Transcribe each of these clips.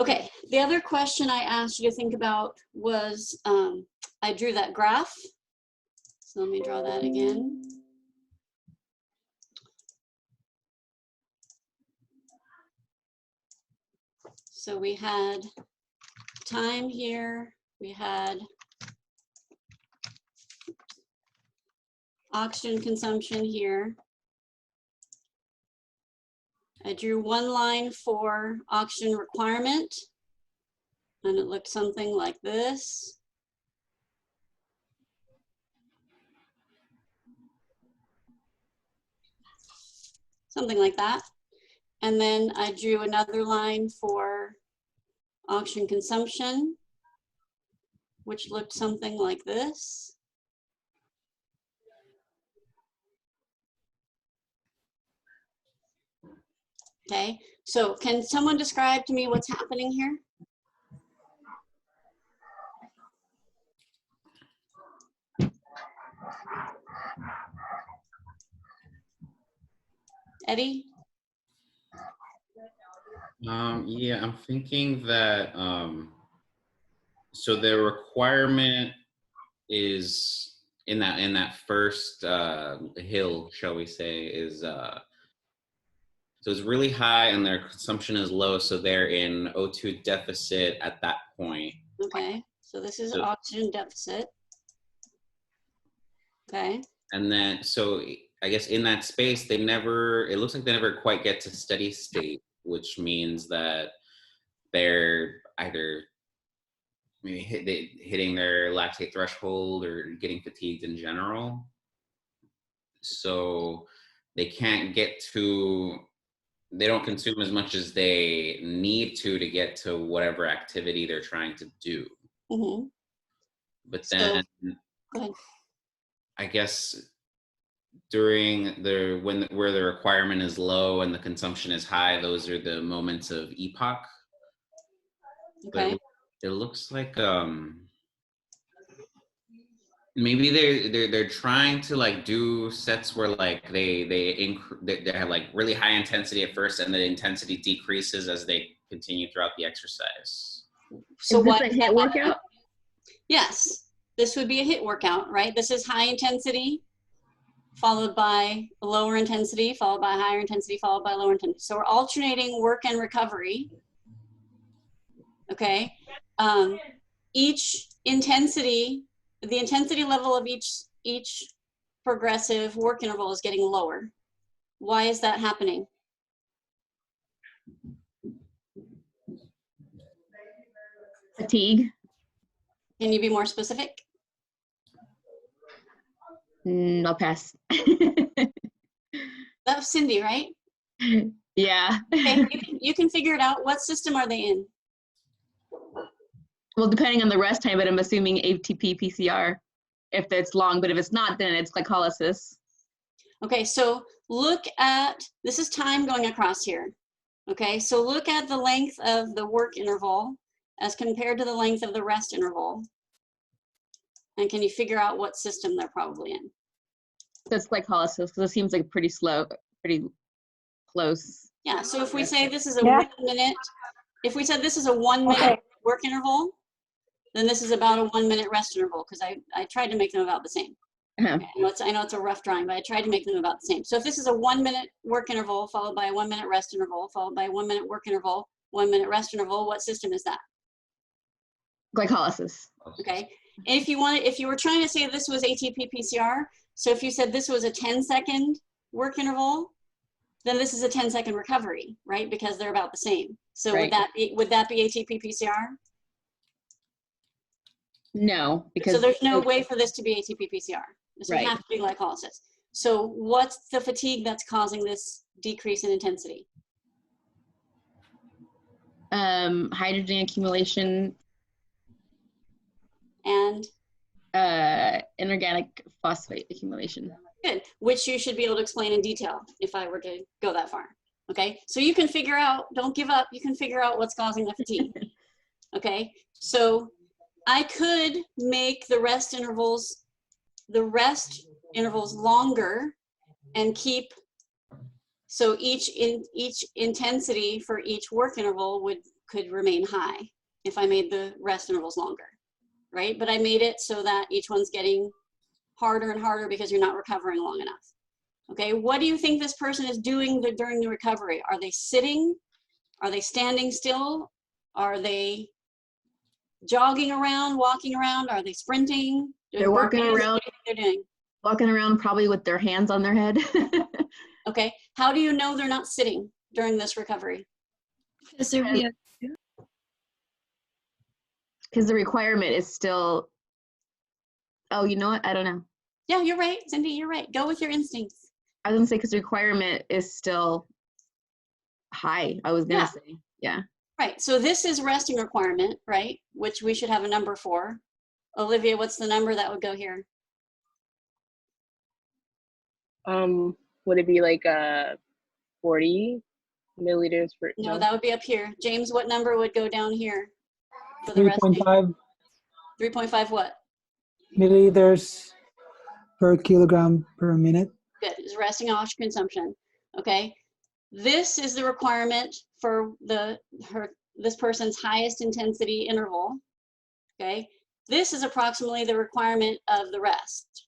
Okay, the other question I asked you to think about was, I drew that graph. So let me draw that again. So we had time here, we had oxygen consumption here. I drew one line for oxygen requirement, and it looked something like this. Something like that. And then I drew another line for oxygen consumption, which looked something like this. Okay, so can someone describe to me what's happening here? Eddie? Yeah, I'm thinking that, so the requirement is in that first hill, shall we say, is so it's really high and their consumption is low, so they're in O2 deficit at that point. Okay, so this is oxygen deficit. Okay. And then, so I guess in that space, it looks like they never quite get to steady state, which means that they're either maybe hitting their lactate threshold or getting fatigued in general. So they can't get to, they don't consume as much as they need to get to whatever activity they're trying to do. Mm-hmm. But then, go ahead. I guess during where the requirement is low and the consumption is high, those are the moments of epoch. Okay. But it looks like maybe they're trying to like do sets where like they have like really high intensity at first and the intensity decreases as they continue throughout the exercise. So is this a HIIT workout? Yes, this would be a HIIT workout, right? This is high intensity followed by a lower intensity, followed by higher intensity, followed by lower intensity. So we're alternating work and recovery. Okay. Each intensity, the intensity level of each progressive work interval is getting lower. Why is that happening? Fatigue. Can you be more specific? I'll pass. That was Cindy, right? Yeah. Okay, you can figure it out. What system are they in? Well, depending on the rest time, but I'm assuming ATP PCR if it's long, but if it's not, then it's glycolysis. Okay, so look at, this is time going across here. Okay, so look at the length of the work interval as compared to the length of the rest interval. And can you figure out what system they're probably in? That's glycolysis, because it seems like pretty slow, pretty close. Yeah, so if we say this is a 1 minute, if we said this is a 1 minute work interval, then this is about a 1 minute rest interval, because I tried to make them about the same. Okay, I know it's a rough drawing, but I tried to make them about the same. So if this is a 1 minute work interval followed by a 1 minute rest interval followed by a 1 minute work interval, 1 minute rest interval, what system is that? Glycolysis. Okay, and if you were trying to say this was ATP PCR, so if you said this was a 10-second work interval, then this is a 10-second recovery, right? Because they're about the same. So right. would that be ATP PCR? No, because so there's no way for this to be ATP PCR. This would right. have to be glycolysis. So what's the fatigue that's causing this decrease in intensity? Hydrogen accumulation and inorganic phosphate accumulation. Good, which you should be able to explain in detail if I were to go that far. Okay, so you can figure out, don't give up, you can figure out what's causing the fatigue. Okay, so I could make the rest intervals longer and keep, so each intensity for each work interval would could remain high if I made the rest intervals longer, right? But I made it so that each one's getting harder and harder because you're not recovering long enough. Okay, what do you think this person is doing during the recovery? Are they sitting? Are they standing still? Are they jogging around, walking around? Are they sprinting? They're walking around. What do you think they're doing? Walking around probably with their hands on their head. Okay, how do you know they're not sitting during this recovery? Because the requirement is still, oh, you know what? I don't know. Yeah, you're right, Cindy, you're right. Go with your instincts. I was gonna say, because the requirement is still high, I was gonna say, yeah. Right, so this is resting requirement, right? Which we should have a number for. Olivia, what's the number that would go here? Would it be like 40 milliliters per? No, that would be up here. James, what number would go down here for the 3.5 3.5 what? milliliters per kilogram per minute. Good, is resting oxygen consumption. Okay, this is the requirement for this person's highest intensity interval. Okay, this is approximately the requirement of the rest,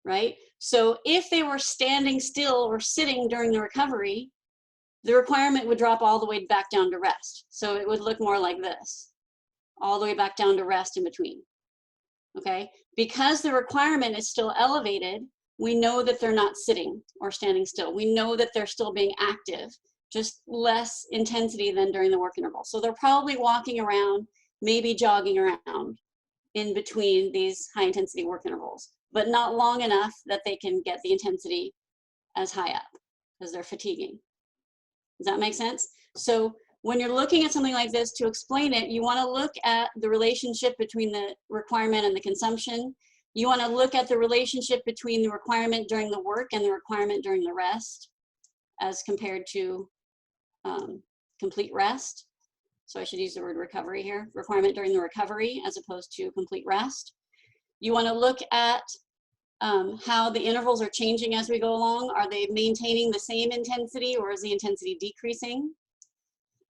right? So if they were standing still or sitting during the recovery, the requirement would drop all the way back down to rest. So it would look more like this, all the way back down to rest in between. Okay, because the requirement is still elevated, we know that they're not sitting or standing still. We know that they're still being active, just less intensity than during the work interval. So they're probably walking around, maybe jogging around in between these high intensity work intervals, but not long enough that they can get the intensity as high up because they're fatiguing. Does that make sense? So when you're looking at something like this, to explain it, you want to look at the relationship between the requirement and the consumption. You want to look at the relationship between the requirement during the work and the requirement during the rest as compared to complete rest. So I should use the word recovery here, requirement during the recovery as opposed to complete rest. You want to look at how the intervals are changing as we go along. Are they maintaining the same intensity or is the intensity decreasing?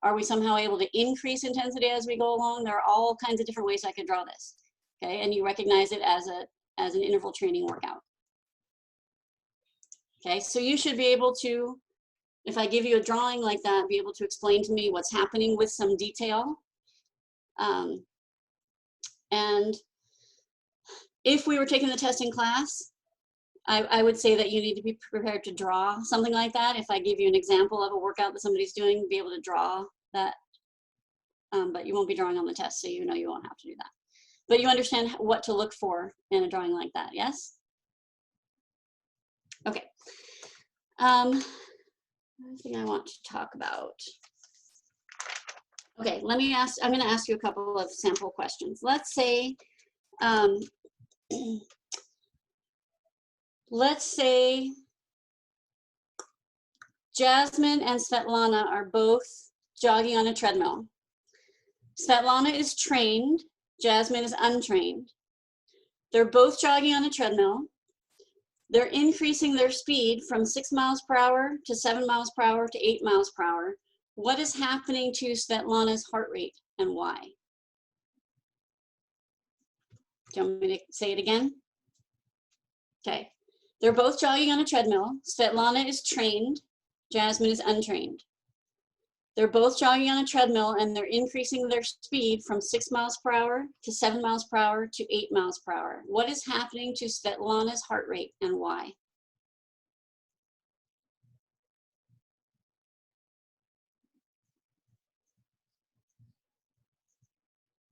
Are we somehow able to increase intensity as we go along? There are all kinds of different ways I could draw this. Okay, and you recognize it as an interval training workout. Okay, so you should be able to, if I give you a drawing like that, be able to explain to me what's happening with some detail. And if we were taking the test in class, I would say that you need to be prepared to draw something like that. If I give you an example of a workout that somebody's doing, be able to draw that. But you won't be drawing on the test, so you know you won't have to do that. But you understand what to look for in a drawing like that, yes? Okay. Another thing I want to talk about. Okay, let me ask, I'm gonna ask you a couple of sample questions. Let's say, Jasmine and Svetlana are both jogging on a treadmill. Svetlana is trained, Jasmine is untrained. They're both jogging on a treadmill. They're increasing their speed from 6 miles per hour to 7 miles per hour to 8 miles per hour. What is happening to Svetlana's heart rate and why? Do you want me to say it again? Okay. They're both jogging on a treadmill. Svetlana is trained, Jasmine is untrained. They're both jogging on a treadmill and they're increasing their speed from 6 miles per hour to 7 miles per hour to 8 miles per hour. What is happening to Svetlana's heart rate and why?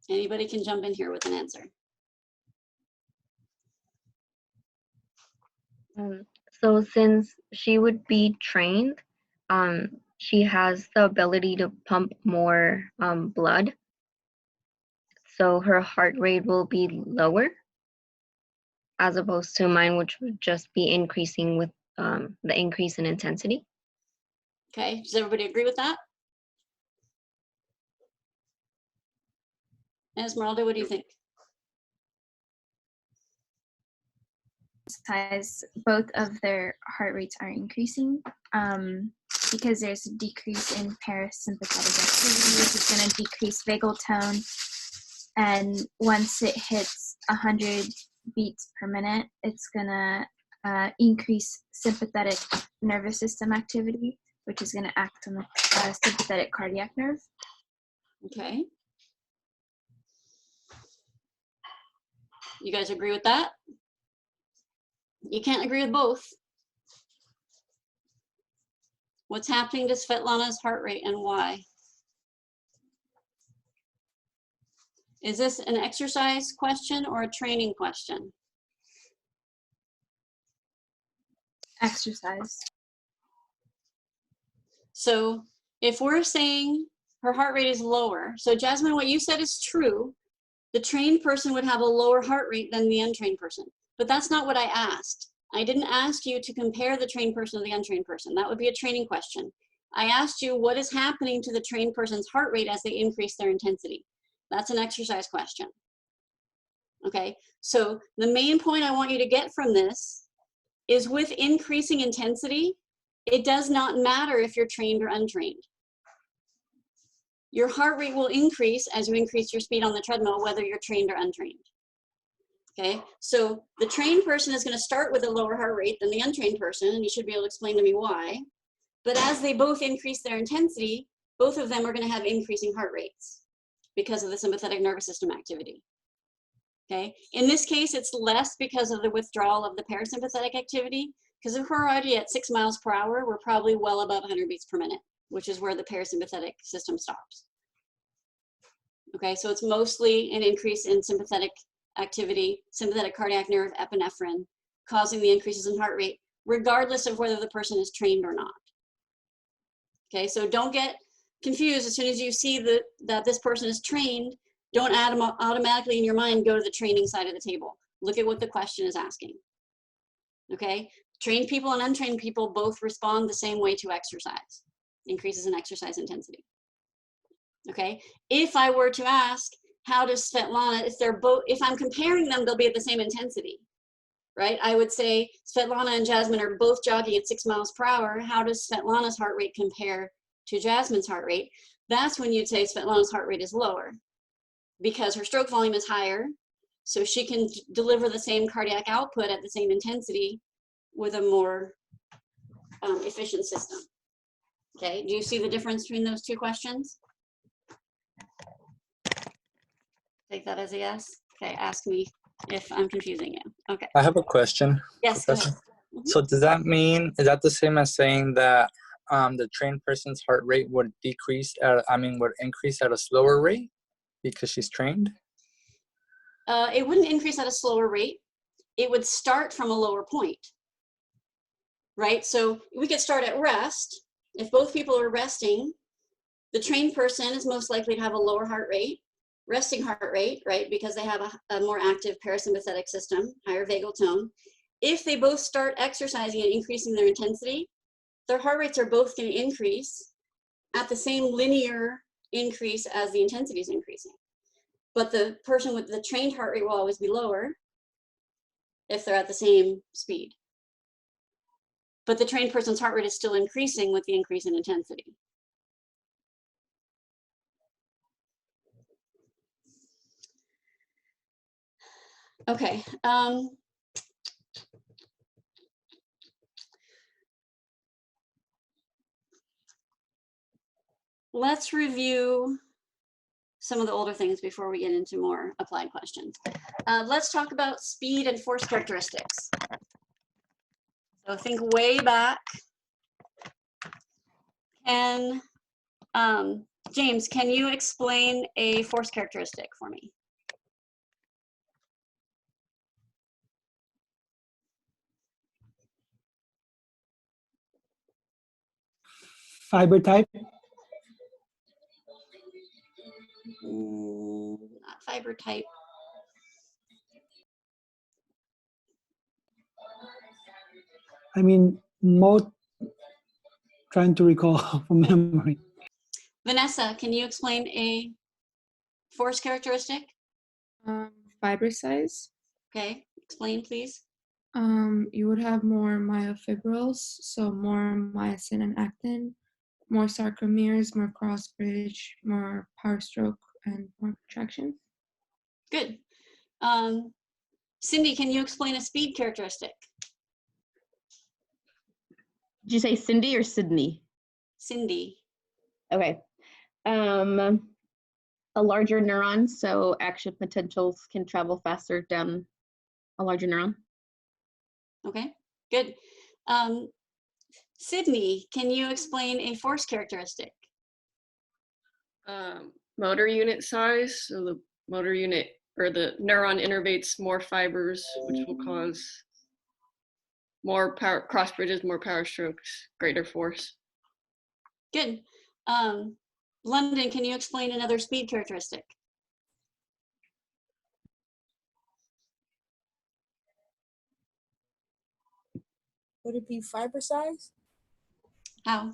Anybody can jump in here with an answer. So since she would be trained, she has the ability to pump more blood. So her heart rate will be lower as opposed to mine, which would just be increasing with the increase in intensity. Okay, does everybody agree with that? Esmeralda, what do you think? exercise, both of their heart rates are increasing because there's a decrease in parasympathetic activity, which is going to decrease vagal tone. And once it hits 100 beats per minute, it's going to increase sympathetic nervous system activity, which is going to act on the sympathetic cardiac nerve. Okay. You guys agree with that? You can't agree with both. What's happening to Svetlana's heart rate and why? Is this an exercise question or a training question? Exercise. So if we're saying her heart rate is lower, so Jasmine, what you said is true. The trained person would have a lower heart rate than the untrained person, but that's not what I asked. I didn't ask you to compare the trained person to the untrained person. That would be a training question. I asked you what is happening to the trained person's heart rate as they increase their intensity. That's an exercise question. Okay, so the main point I want you to get from this is with increasing intensity, it does not matter if you're trained or untrained. Your heart rate will increase as you increase your speed on the treadmill, whether you're trained or untrained. Okay, so the trained person is going to start with a lower heart rate than the untrained person, and you should be able to explain to me why. But as they both increase their intensity, both of them are going to have increasing heart rates because of the sympathetic nervous system activity. Okay, in this case, it's less because of the withdrawal of the parasympathetic activity, because if we're already at 6 miles per hour, we're probably well above 100 beats per minute, which is where the parasympathetic system stops. Okay, so it's mostly an increase in sympathetic activity, sympathetic cardiac nerve, epinephrine, causing the increases in heart rate, regardless of whether the person is trained or not. Okay, so don't get confused as soon as you see that this person is trained. Don't automatically in your mind go to the training side of the table. Look at what the question is asking. Okay, trained people and untrained people both respond the same way to exercise, increases in exercise intensity. Okay, if I were to ask, how does Svetlana, if I'm comparing them, they'll be at the same intensity, right? I would say Svetlana and Jasmine are both jogging at 6 miles per hour. How does Svetlana's heart rate compare to Jasmine's heart rate? That's when you'd say Svetlana's heart rate is lower because her stroke volume is higher, so she can deliver the same cardiac output at the same intensity with a more efficient system. Okay, do you see the difference between those two questions? Take that as a yes. Okay, ask me if I'm confusing you. Okay. I have a question. Yes, go ahead. So does that mean, is that the same as saying that the trained person's heart rate would would increase at a slower rate because she's trained? It wouldn't increase at a slower rate. It would start from a lower point, right? So we could start at rest. If both people are resting, the trained person is most likely to have a lower heart rate, resting heart rate, right? Because they have a more active parasympathetic system, higher vagal tone. If they both start exercising and increasing their intensity, their heart rates are both going to increase at the same linear increase as the intensity is increasing. But the person with the trained heart rate will always be lower if they're at the same speed. But the trained person's heart rate is still increasing with the increase in intensity. Okay. Let's review some of the older things before we get into more applied questions. Let's talk about speed and force characteristics. So think way back. And James, can you explain a force characteristic for me? Fiber type. Not fiber type. I mean, trying to recall from memory. Vanessa, can you explain a force characteristic? Fiber size. Okay, explain please. You would have more myofibrils, so more myosin and actin, more sarcomeres, more cross bridge, more power stroke, and more contractions. Good. Cindy, can you explain a speed characteristic? Did you say Cindy or Sydney? Cindy. Okay. A larger neuron, so action potentials can travel faster down a larger neuron. Okay, good. Sydney, can you explain a force characteristic? Motor unit size, so the motor unit or the neuron innervates more fibers, which will cause more power, cross bridges, more power strokes, greater force. Good. London, can you explain another speed characteristic? Would it be fiber size? How?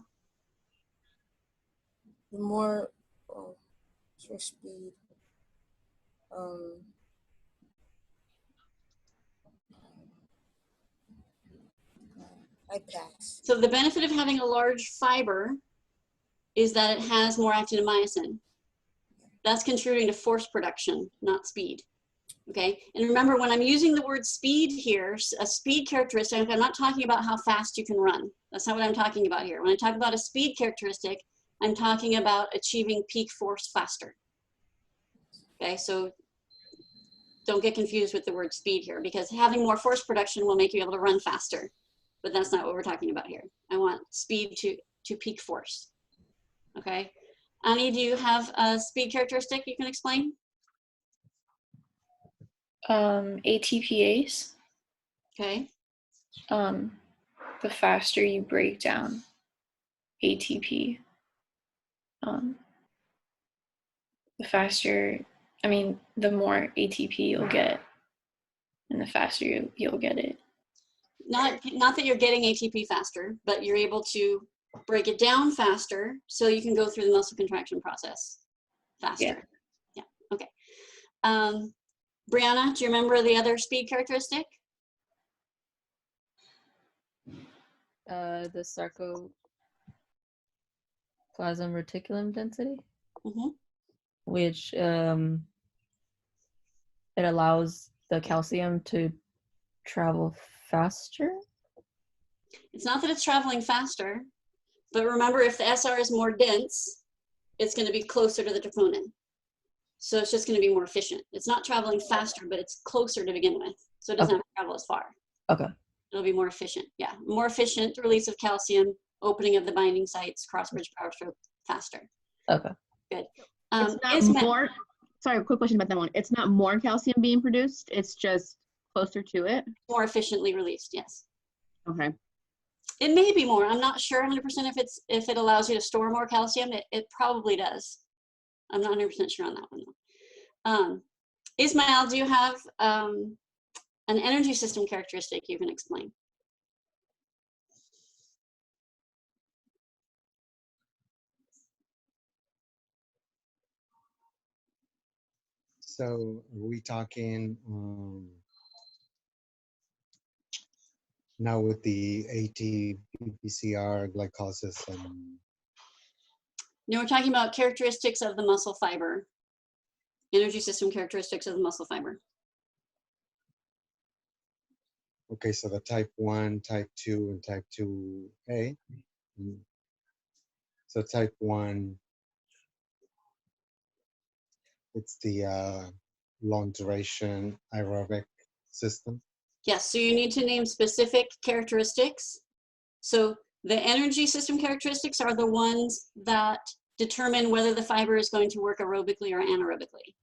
The more for speed. I pass. So the benefit of having a large fiber is that it has more actin and myosin. That's contributing to force production, not speed. Okay, and remember when I'm using the word speed here, a speed characteristic, I'm not talking about how fast you can run. That's not what I'm talking about here. When I talk about a speed characteristic, I'm talking about achieving peak force faster. Okay, so don't get confused with the word speed here, because having more force production will make you able to run faster, but that's not what we're talking about here. I want speed to peak force. Okay, Ani, do you have a speed characteristic you can explain? ATPase. Okay. The faster you break down ATP, the faster, the more ATP you'll get, and the faster you'll get it. Not that you're getting ATP faster, but you're able to break it down faster so you can go through the muscle contraction process faster. Yeah, okay. Brianna, do you remember the other speed characteristic? The sarcoplasm reticulum density, which it allows the calcium to travel faster. It's not that it's traveling faster, but remember if the SR is more dense, it's going to be closer to the troponin. So it's just going to be more efficient. It's not traveling faster, but it's closer to begin with. So it doesn't have to travel as far. Okay. It'll be more efficient. Yeah, more efficient release of calcium, opening of the binding sites, cross-bridge power stroke faster. Okay. Good. It's not more, sorry, quick question about that one. It's not more calcium being produced, it's just closer to it? More efficiently released, yes. Okay. It may be more. I'm not sure 100% if it allows you to store more calcium. It probably does. I'm not 100% sure on that one though. Ismail, do you have an energy system characteristic you can explain? So are we talking now with the AT-PCR glycolysis and? No, we're talking about characteristics of the muscle fiber. Energy system characteristics of the muscle fiber. Okay, so the type 1, type 2, and type 2A. So type 1, it's the long duration aerobic system. Yes, so you need to name specific characteristics. So the energy system characteristics are the ones that determine whether the fiber is going to work aerobically or anaerobically.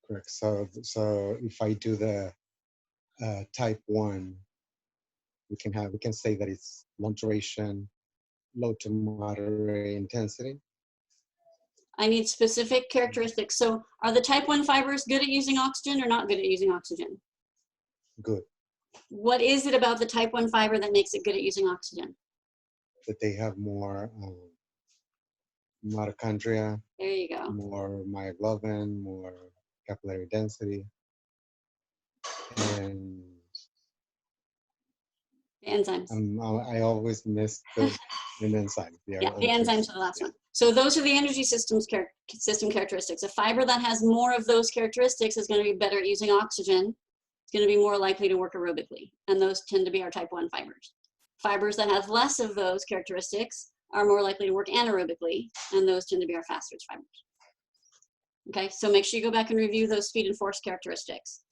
Correct. So if I do the type 1, we can say that it's long duration, low to moderate intensity. I need specific characteristics. So are the type 1 fibers good at using oxygen or not good at using oxygen? Good. What is it about the type 1 fiber that makes it good at using oxygen? That they have more mitochondria. There you go. More myoglobin, more capillary density. and The enzymes. I always miss the enzymes. Yeah, the enzymes are the last one. So those are the energy system characteristics. A fiber that has more of those characteristics is going to be better at using oxygen. It's going to be more likely to work aerobically, and those tend to be our type 1 fibers. Fibers that have less of those characteristics are more likely to work anaerobically, and those tend to be our fast twitch fibers. Okay, so make sure you go back and review those speed and force characteristics.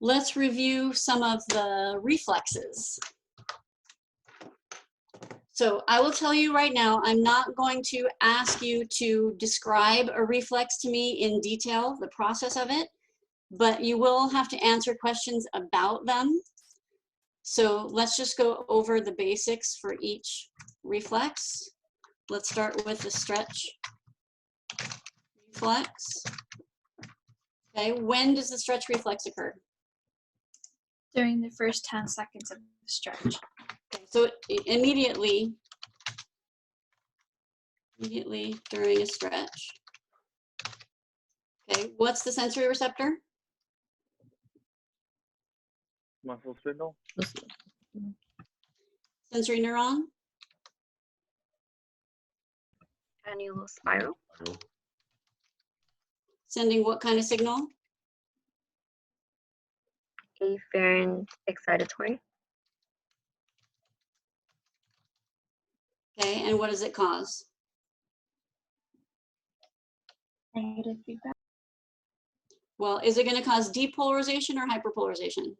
Let's review some of the reflexes. So I will tell you right now, I'm not going to ask you to describe a reflex to me in detail, the process of it, but you will have to answer questions about them. So let's just go over the basics for each reflex. Let's start with the stretch reflex. Okay, when does the stretch reflex occur? During the first 10 seconds of the stretch. Okay, so immediately during a stretch. Okay, what's the sensory receptor? Muscle signal. Sensory neuron? Annulospiral. Sending what kind of signal? Afferent excitatory. Okay, and what does it cause? Negative feedback. Well, is it going to cause depolarization or hyperpolarization?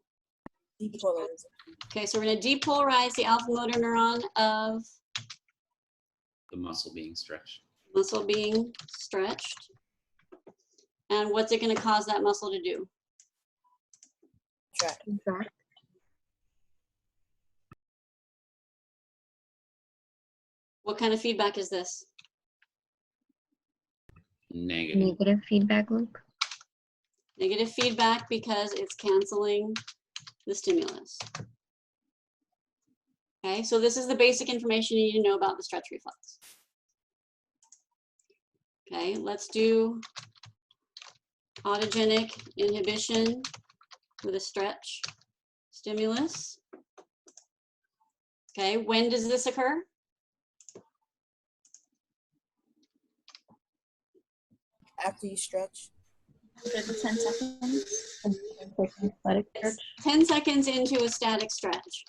Depolarization. Okay, so we're going to depolarize the alpha motor neuron of The muscle being stretched. muscle being stretched. And what's it going to cause that muscle to do? Contract. What kind of feedback is this? Negative. Negative feedback loop. Negative feedback because it's canceling the stimulus. Okay, so this is the basic information you need to know about the stretch reflex. Okay, let's do autogenic inhibition with a stretch stimulus. Okay, when does this occur? After you stretch. After the 10 seconds. It's 10 seconds into a static stretch.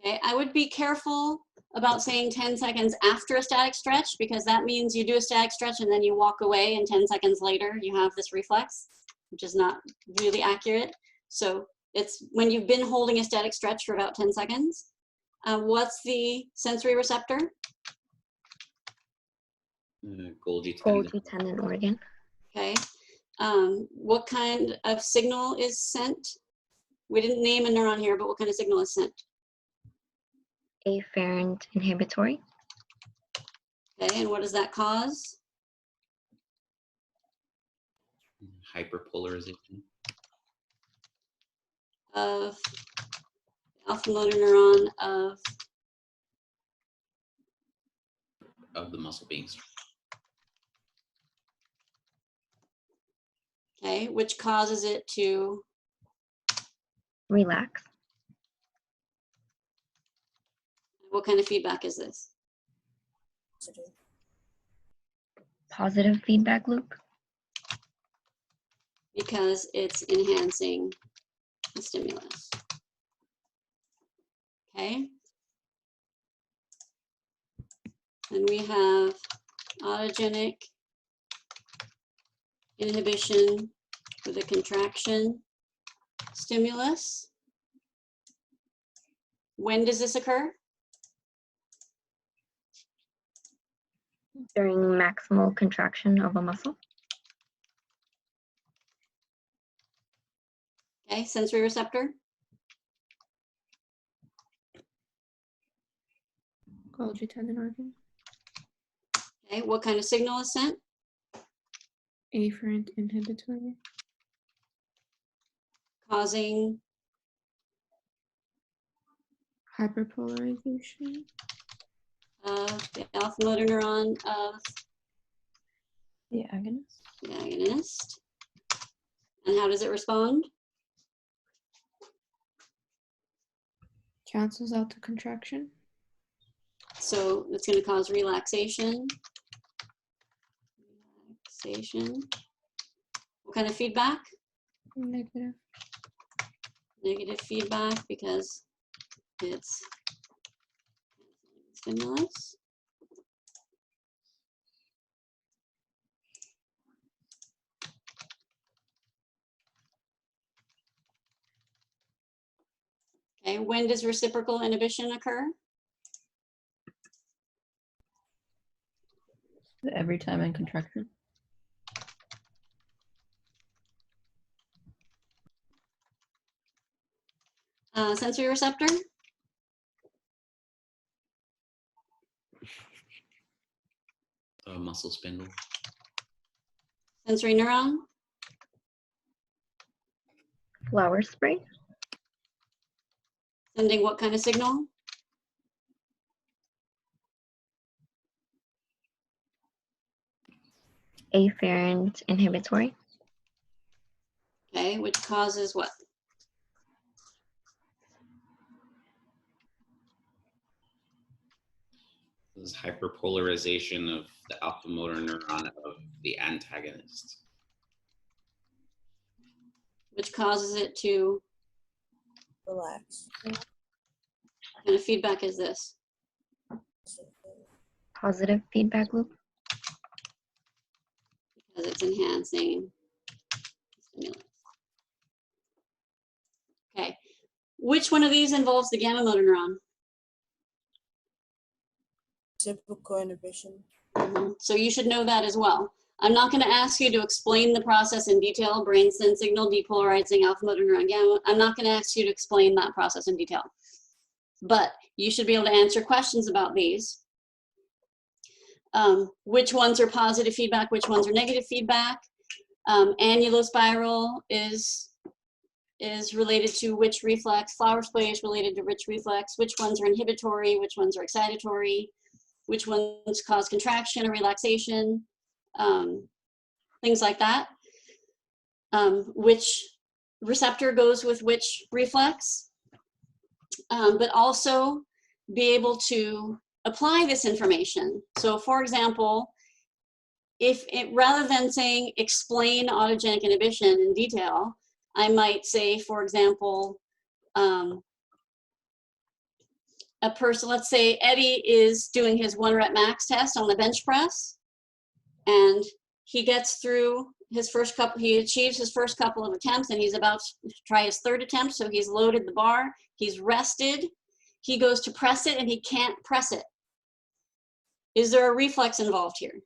Okay, I would be careful about saying 10 seconds after a static stretch, because that means you do a static stretch and then you walk away and 10 seconds later you have this reflex, which is not really accurate. So it's when you've been holding a static stretch for about 10 seconds. What's the sensory receptor? Golgi tendon. Golgi tendon organ. Okay. What kind of signal is sent? We didn't name a neuron here, but what kind of signal is sent? Afferent inhibitory. Okay, and what does that cause? Hyperpolarization. Of alpha motor neuron of the muscle being stretched. Okay, which causes it to relax. What kind of feedback is this? Positive feedback loop. Because it's enhancing the stimulus. Okay. And we have autogenic inhibition with a contraction stimulus. When does this occur? During maximal contraction of a muscle. Okay, sensory receptor. Golgi tendon organ. Okay, what kind of signal is sent? Afferent inhibitory. Causing hyperpolarization of the alpha motor neuron of the agonist. the agonist. And how does it respond? Cancels out the contraction. So it's going to cause relaxation. Relaxation. What kind of feedback? Negative. Negative feedback because it's stimulus. Okay, when does reciprocal inhibition occur? Every time in contraction. Sensory receptor? Muscle spindle. Sensory neuron? Flower spray. Sending what kind of signal? Afferent inhibitory. Okay, which causes what? This is hyperpolarization of the alpha motor neuron of the antagonist. Which causes it to relax. What kind of feedback is this? Positive feedback loop. Because it's enhancing stimulus. Okay, which one of these involves the gamma motor neuron? Reciprocal inhibition. So you should know that as well. I'm not going to ask you to explain the process in detail, brain send signal depolarizing alpha motor neuron gamma. I'm not going to ask you to explain that process in detail. But you should be able to answer questions about these. Which ones are positive feedback, which ones are negative feedback. Annulospiral is related to which reflex. Flower spray is related to which reflex. Which ones are inhibitory, which ones are excitatory. Which ones cause contraction or relaxation, things like that. Which receptor goes with which reflex, but also be able to apply this information. So for example, rather than saying explain autogenic inhibition in detail, I might say, for example, a person, let's say Eddie is doing his 1 rep max test on the bench press, and he gets through his first couple, he achieves his first couple of attempts, and he's about to try his 3rd attempt, so he's loaded the bar, he's rested, he goes to press it and he can't press it. Is there a reflex involved here?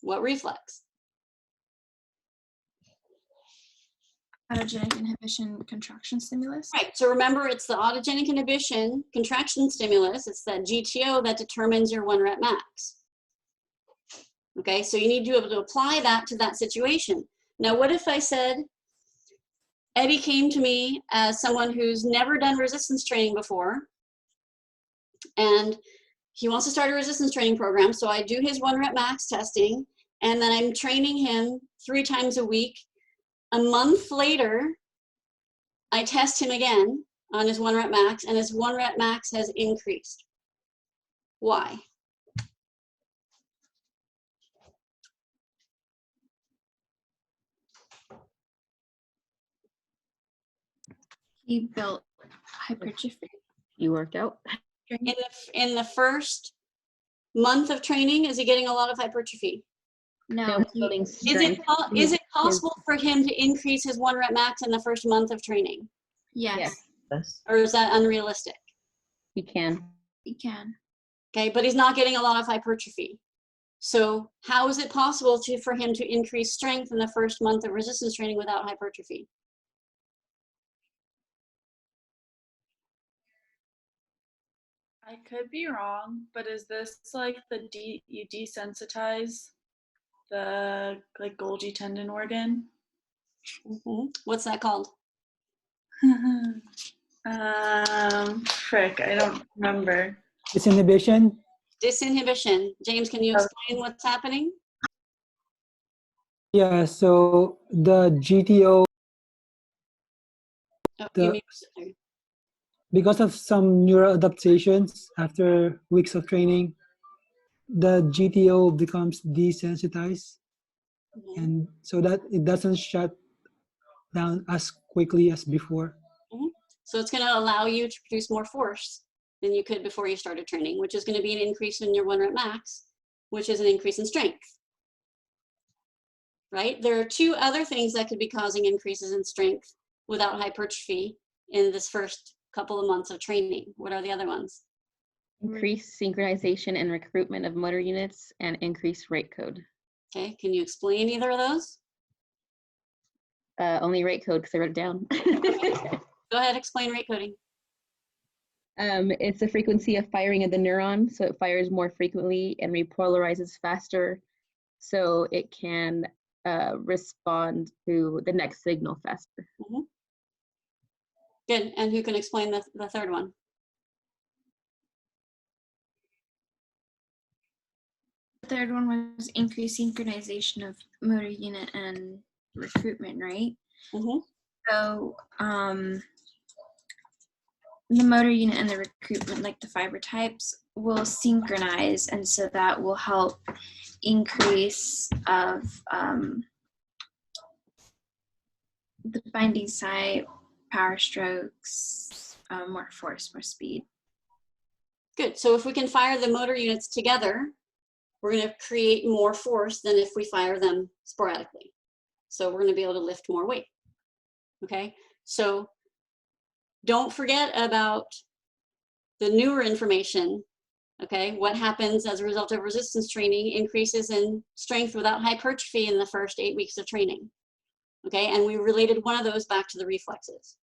What reflex? Autogenic inhibition contraction stimulus. Right, so remember, it's the autogenic inhibition contraction stimulus, it's that GTO that determines your 1 rep max. Okay, so you need to be able to apply that to that situation. Now, what if I said, Eddie came to me as someone who's never done resistance training before, and he wants to start a resistance training program, so I do his 1 rep max testing, and then I'm training him 3 times a week. A month later, I test him again on his 1 rep max, and his 1 rep max has increased. Why? He built hypertrophy. You worked out. In the first month of training, is he getting a lot of hypertrophy? No. Is it possible for him to increase his 1 rep max in the first month of training? Yes. Or is that unrealistic? He can. He can. Okay, but he's not getting a lot of hypertrophy. So how is it possible for him to increase strength in the first month of resistance training without hypertrophy? I could be wrong, but is this like you desensitize the like Golgi tendon organ? What's that called? Frick, I don't remember. Disinhibition? Disinhibition. James, can you explain what's happening? Yeah, so the GTO, Oh, the- you may- because of some neural adaptations after weeks of training, the GTO becomes desensitized, and so that it doesn't shut down as quickly as before. So it's going to allow you to produce more force than you could before you started training, which is going to be an increase in your 1 rep max, which is an increase in strength. Right? There are 2 other things that could be causing increases in strength without hypertrophy in this first couple of months of training. What are the other ones? Increased synchronization and recruitment of motor units and increased rate code. Okay, can you explain either of those? Only rate code because I wrote it down. Go ahead, explain rate coding. It's the frequency of firing of the neuron, so it fires more frequently and repolarizes faster, so it can respond to the next signal faster. Good, and who can explain the third one? The third one was increased synchronization of motor unit and recruitment, right? So the motor unit and the recruitment, like the fiber types, will synchronize, and so that will help increase of the binding site, power strokes, more force, more speed. Good, so if we can fire the motor units together, we're going to create more force than if we fire them sporadically. So we're going to be able to lift more weight. Okay, so don't forget about the newer information. Okay, what happens as a result of resistance training increases in strength without hypertrophy in the first 8 weeks of training. Okay, and we related one of those back to the reflexes.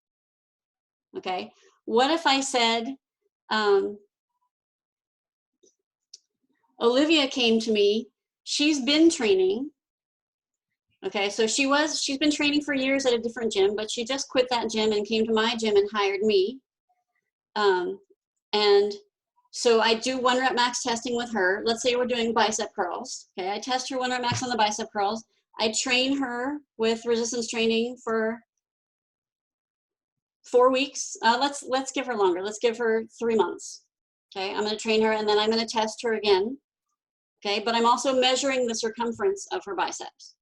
Okay, what if I said, Olivia came to me, she's been training. Okay, so she's been training for years at a different gym, but she just quit that gym and came to my gym and hired me. And so I do 1 rep max testing with her. Let's say we're doing bicep curls. Okay, I test her 1 rep max on the bicep curls. I train her with resistance training for 4 weeks. Let's give her longer. Let's give her 3 months. Okay, I'm going to train her and then I'm going to test her again. Okay, but I'm also measuring the circumference of her biceps.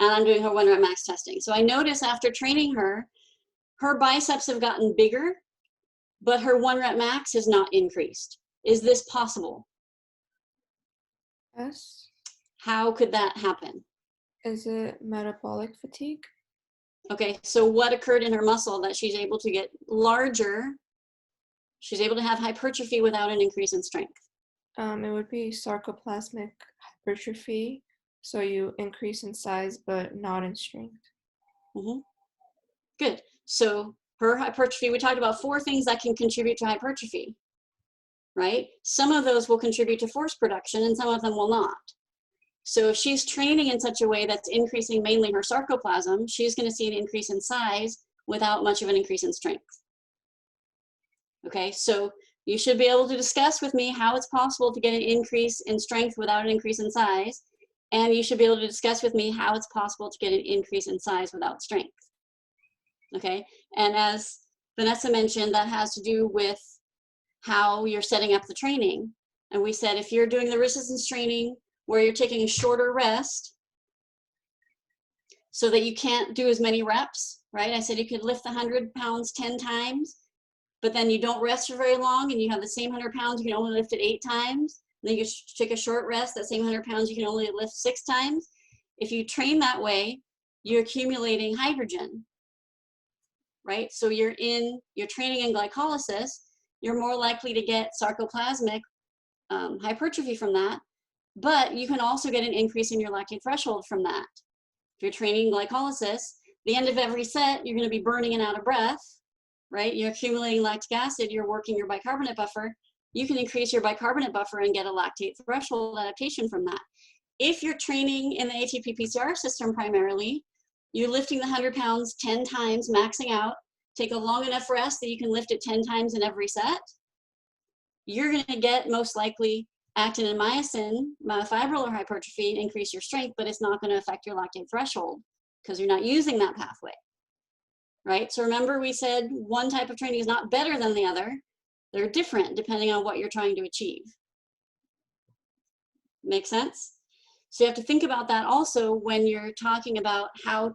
And I'm doing her 1 rep max testing. So I notice after training her, her biceps have gotten bigger, but her 1 rep max has not increased. Is this possible? Yes. How could that happen? Is it metabolic fatigue? Okay, so what occurred in her muscle that she's able to get larger? She's able to have hypertrophy without an increase in strength. It would be sarcoplasmic hypertrophy. So you increase in size, but not in strength. Good. So her hypertrophy, we talked about 4 things that can contribute to hypertrophy, right? Some of those will contribute to force production and some of them will not. So if she's training in such a way that's increasing mainly her sarcoplasm, she's going to see an increase in size without much of an increase in strength. Okay, so you should be able to discuss with me how it's possible to get an increase in strength without an increase in size. And you should be able to discuss with me how it's possible to get an increase in size without strength. Okay, and as Vanessa mentioned, that has to do with how you're setting up the training. And we said if you're doing the resistance training where you're taking a shorter rest so that you can't do as many reps, right? I said you could lift the 100 pounds 10 times, but then you don't rest for very long and you have the same 100 pounds, you can only lift it 8 times. Then you take a short rest, that same 100 pounds you can only lift 6 times. If you train that way, you're accumulating hydrogen, right? So you're training in glycolysis, you're more likely to get sarcoplasmic hypertrophy from that, but you can also get an increase in your lactate threshold from that. If you're training glycolysis, the end of every set, you're going to be burning and out of breath, right? You're accumulating lactic acid, you're working your bicarbonate buffer. You can increase your bicarbonate buffer and get a lactate threshold adaptation from that. If you're training in the ATP PCR system primarily, you're lifting the 100 pounds 10 times, maxing out, take a long enough rest that you can lift it 10 times in every set, you're going to get most likely actin and myosin, myofibrillar hypertrophy, increase your strength, but it's not going to affect your lactate threshold because you're not using that pathway, right? So remember we said one type of training is not better than the other. They're different depending on what you're trying to achieve. Make sense? So you have to think about that also when you're talking about how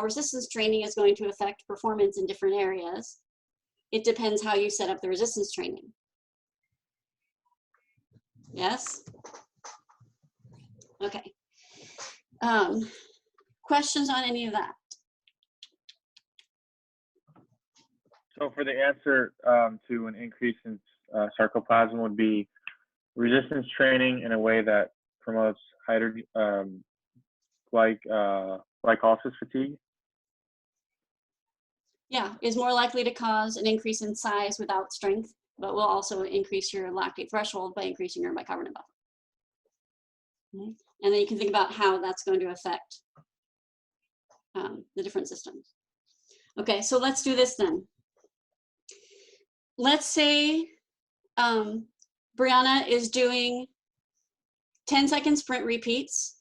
resistance training is going to affect performance in different areas. It depends how you set up the resistance training. Yes? Okay. Questions on any of that? So for the answer to an increase in sarcoplasm would be resistance training in a way that promotes glycolysis fatigue. Yeah, is more likely to cause an increase in size without strength, but will also increase your lactate threshold by increasing your bicarbonate buffer. Okay. And then you can think about how that's going to affect the different systems. Okay, so let's do this then. Let's say Brianna is doing 10-second sprint repeats.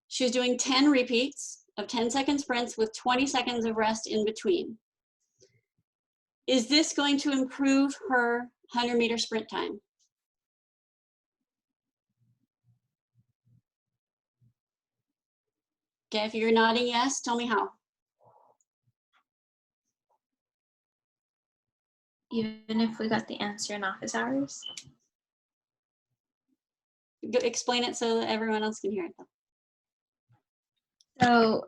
She's doing 10 repeats of 10-second sprints with 20 seconds of rest in between. Is this going to improve her 100-meter sprint time? Okay, if you're nodding yes, tell me how. Even if we got the answer in office hours? Explain it so that everyone else can hear it though. So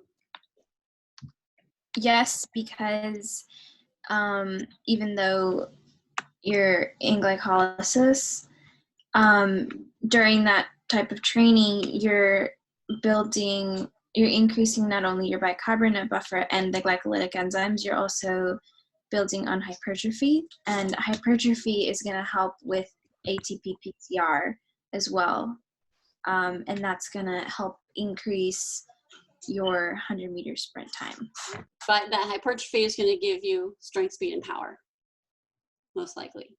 yes, because even though you're in glycolysis, during that type of training, you're increasing not only your bicarbonate buffer and the glycolytic enzymes, you're also building on hypertrophy, and hypertrophy is going to help with ATP PCR as well, and that's going to help increase your 100-meter sprint time. But that hypertrophy is going to give you strength, speed, and power, most likely.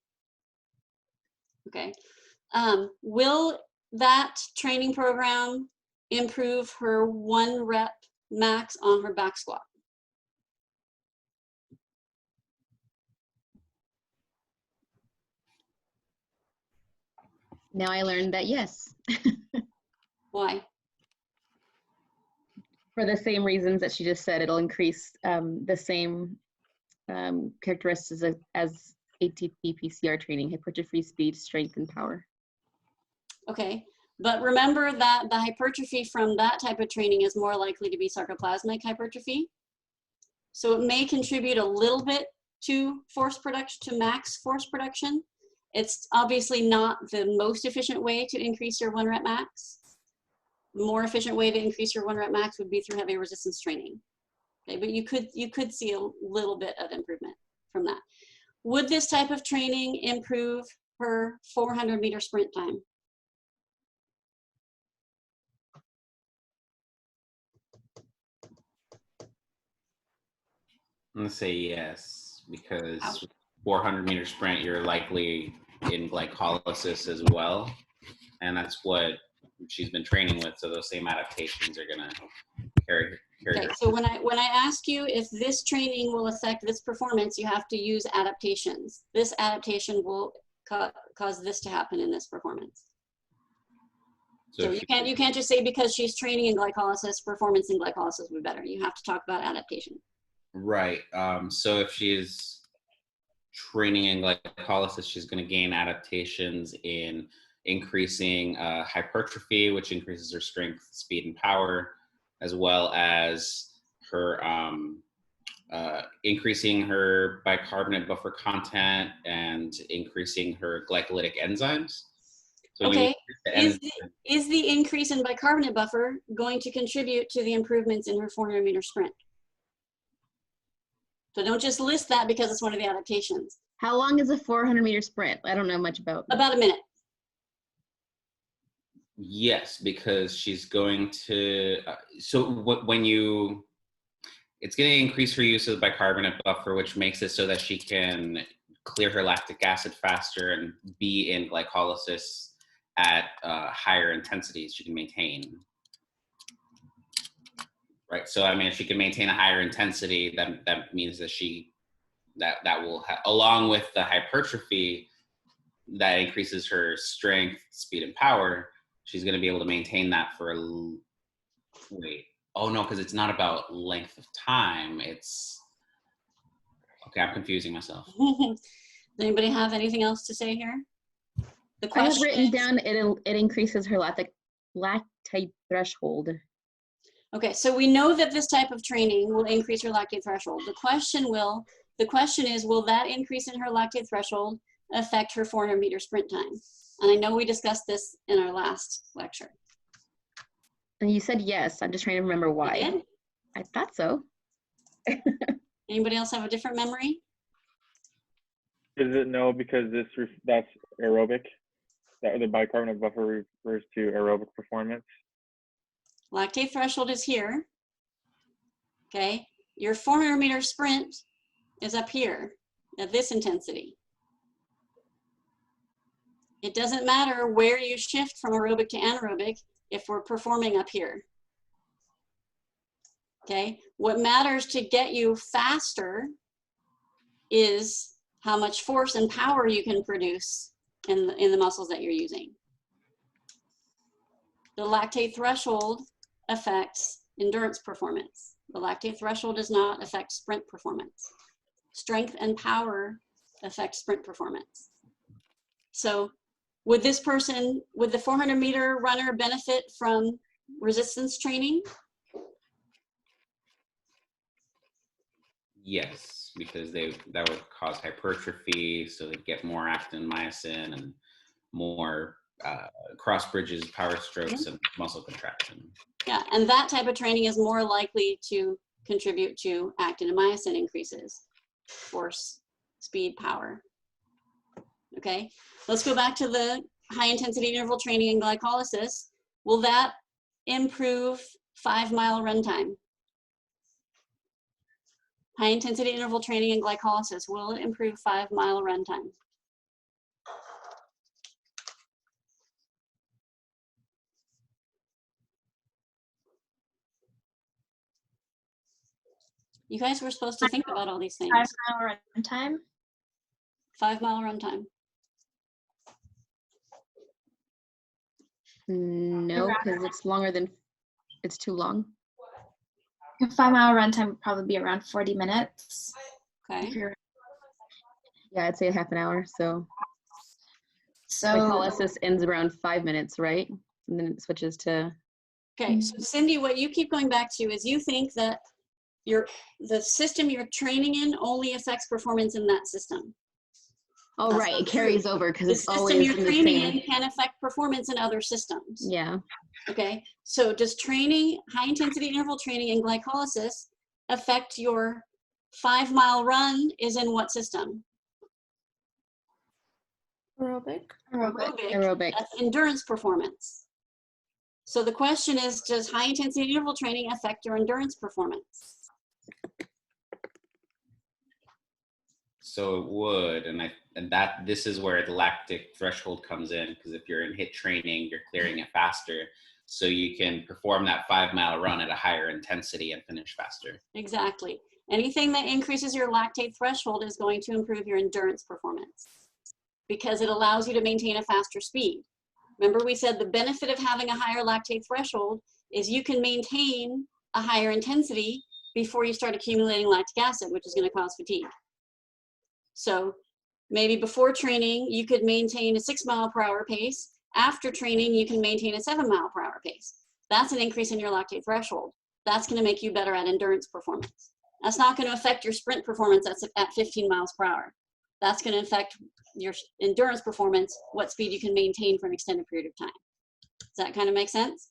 Okay. Will that training program improve her 1 rep max on her back squat? Now I learned that yes. Why? For the same reasons that she just said, it'll increase the same characteristics as ATP PCR training: hypertrophy, speed, strength, and power. Okay, but remember that the hypertrophy from that type of training is more likely to be sarcoplasmic hypertrophy. So it may contribute a little bit to force production, to max force production. It's obviously not the most efficient way to increase your 1 rep max. The more efficient way to increase your 1 rep max would be through heavy resistance training. Okay, but you could see a little bit of improvement from that. Would this type of training improve her 400-meter sprint time? I'm gonna say yes, because 400-meter sprint, you're likely in glycolysis as well, and that's what she's been training with. So those same adaptations are gonna carry Okay, her. so when I ask you if this training will affect this performance, you have to use adaptations. This adaptation will cause this to happen in this performance. So you can't just say because she's training in glycolysis, performance in glycolysis will be better. You have to talk about adaptation. Right. So if she's training in glycolysis, she's going to gain adaptations in increasing hypertrophy, which increases her strength, speed, and power, as well as her increasing her bicarbonate buffer content and increasing her glycolytic enzymes. So okay, is the increase in bicarbonate buffer going to contribute to the improvements in her 400-meter sprint? So don't just list that because it's one of the adaptations. How long is a 400-meter sprint? I don't know much about. About a minute. Yes, because she's going to, it's going to increase her use of the bicarbonate buffer, which makes it so that she can clear her lactic acid faster and be in glycolysis at higher intensities she can maintain. Right. So I mean, if she can maintain a higher intensity, that means that that will along with the hypertrophy that increases her strength, speed, and power. She's going to be able to maintain that for wait. Oh no, because it's not about length of time. It's okay. I'm confusing myself. Does anybody have anything else to say here? The I have question written is, down it increases her lactate threshold. okay, so we know that this type of training will increase her lactate threshold. The question is, will that increase in her lactate threshold affect her 400-meter sprint time? And I know we discussed this in our last lecture. And you said yes. I'm just trying to remember why. I thought so. Anybody else have a different memory? Is it no because that's aerobic? That the bicarbonate buffer refers to aerobic performance. Lactate threshold is here. Okay, your 400-meter sprint is up here at this intensity. It doesn't matter where you shift from aerobic to anaerobic if we're performing up here. Okay, what matters to get you faster is how much force and power you can produce in the muscles that you're using. The lactate threshold affects endurance performance. The lactate threshold does not affect sprint performance. Strength and power affect sprint performance. So would the 400-meter runner benefit from resistance training? Yes, because that would cause hypertrophy, so they get more actin, myosin, and more cross bridges, power strokes, and muscle contraction. Yeah, and that type of training is more likely to contribute to actin and myosin increases, force, speed, power. Okay, let's go back to the high intensity interval training and glycolysis. Will that improve 5-mile run time? High intensity interval training and glycolysis, will it improve 5-mile run time? You guys were supposed to think about all these things. 5-mile run time. 5-mile run time. No, because it's longer than, it's too long. A 5-mile run time would probably be around 40 minutes. Okay. Yeah, I'd say a half an hour. So So glycolysis ends around 5 minutes, right? And then it switches to. Okay, so Cindy, what you keep going back to is you think that the system you're training in only affects performance in that system. Oh, That's right, not it true. carries over because it's The system always you're in the training same. in can affect performance in other systems. Yeah. Okay, so does training, high intensity interval training and glycolysis affect your 5-mile run is in what system? Aerobic. Aerobic. That's endurance performance. So the question is, does high intensity interval training affect your endurance performance? So it would, and this is where the lactic threshold comes in, because if you're in HIIT training, you're clearing it faster, so you can perform that 5-mile run at a higher intensity and finish faster. Exactly. Anything that increases your lactate threshold is going to improve your endurance performance because it allows you to maintain a faster speed. Remember we said the benefit of having a higher lactate threshold is you can maintain a higher intensity before you start accumulating lactic acid, which is going to cause fatigue. So maybe before training, you could maintain a 6-mile-per-hour pace. After training, you can maintain a 7-mile-per-hour pace. That's an increase in your lactate threshold. That's going to make you better at endurance performance. That's not going to affect your sprint performance at 15 miles per hour. That's going to affect your endurance performance, what speed you can maintain for an extended period of time. Does that kind of make sense?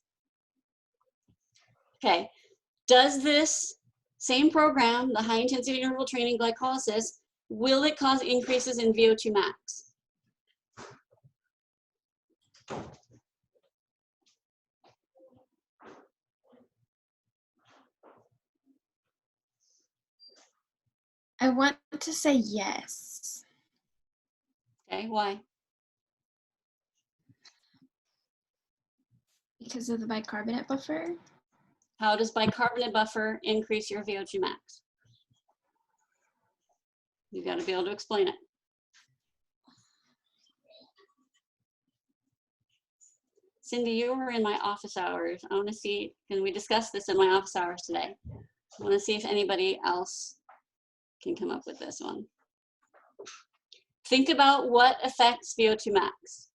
Okay. Does this same program, the high intensity interval training glycolysis, will it cause increases in VO2 max? I want to say yes. Okay, why? Because of the bicarbonate buffer. How does bicarbonate buffer increase your VO2 max? You got to be able to explain it. Cindy, you were in my office hours. I want to see, can we discuss this in my office hours today? I want to see if anybody else can come up with this one. Think about what affects VO2 max.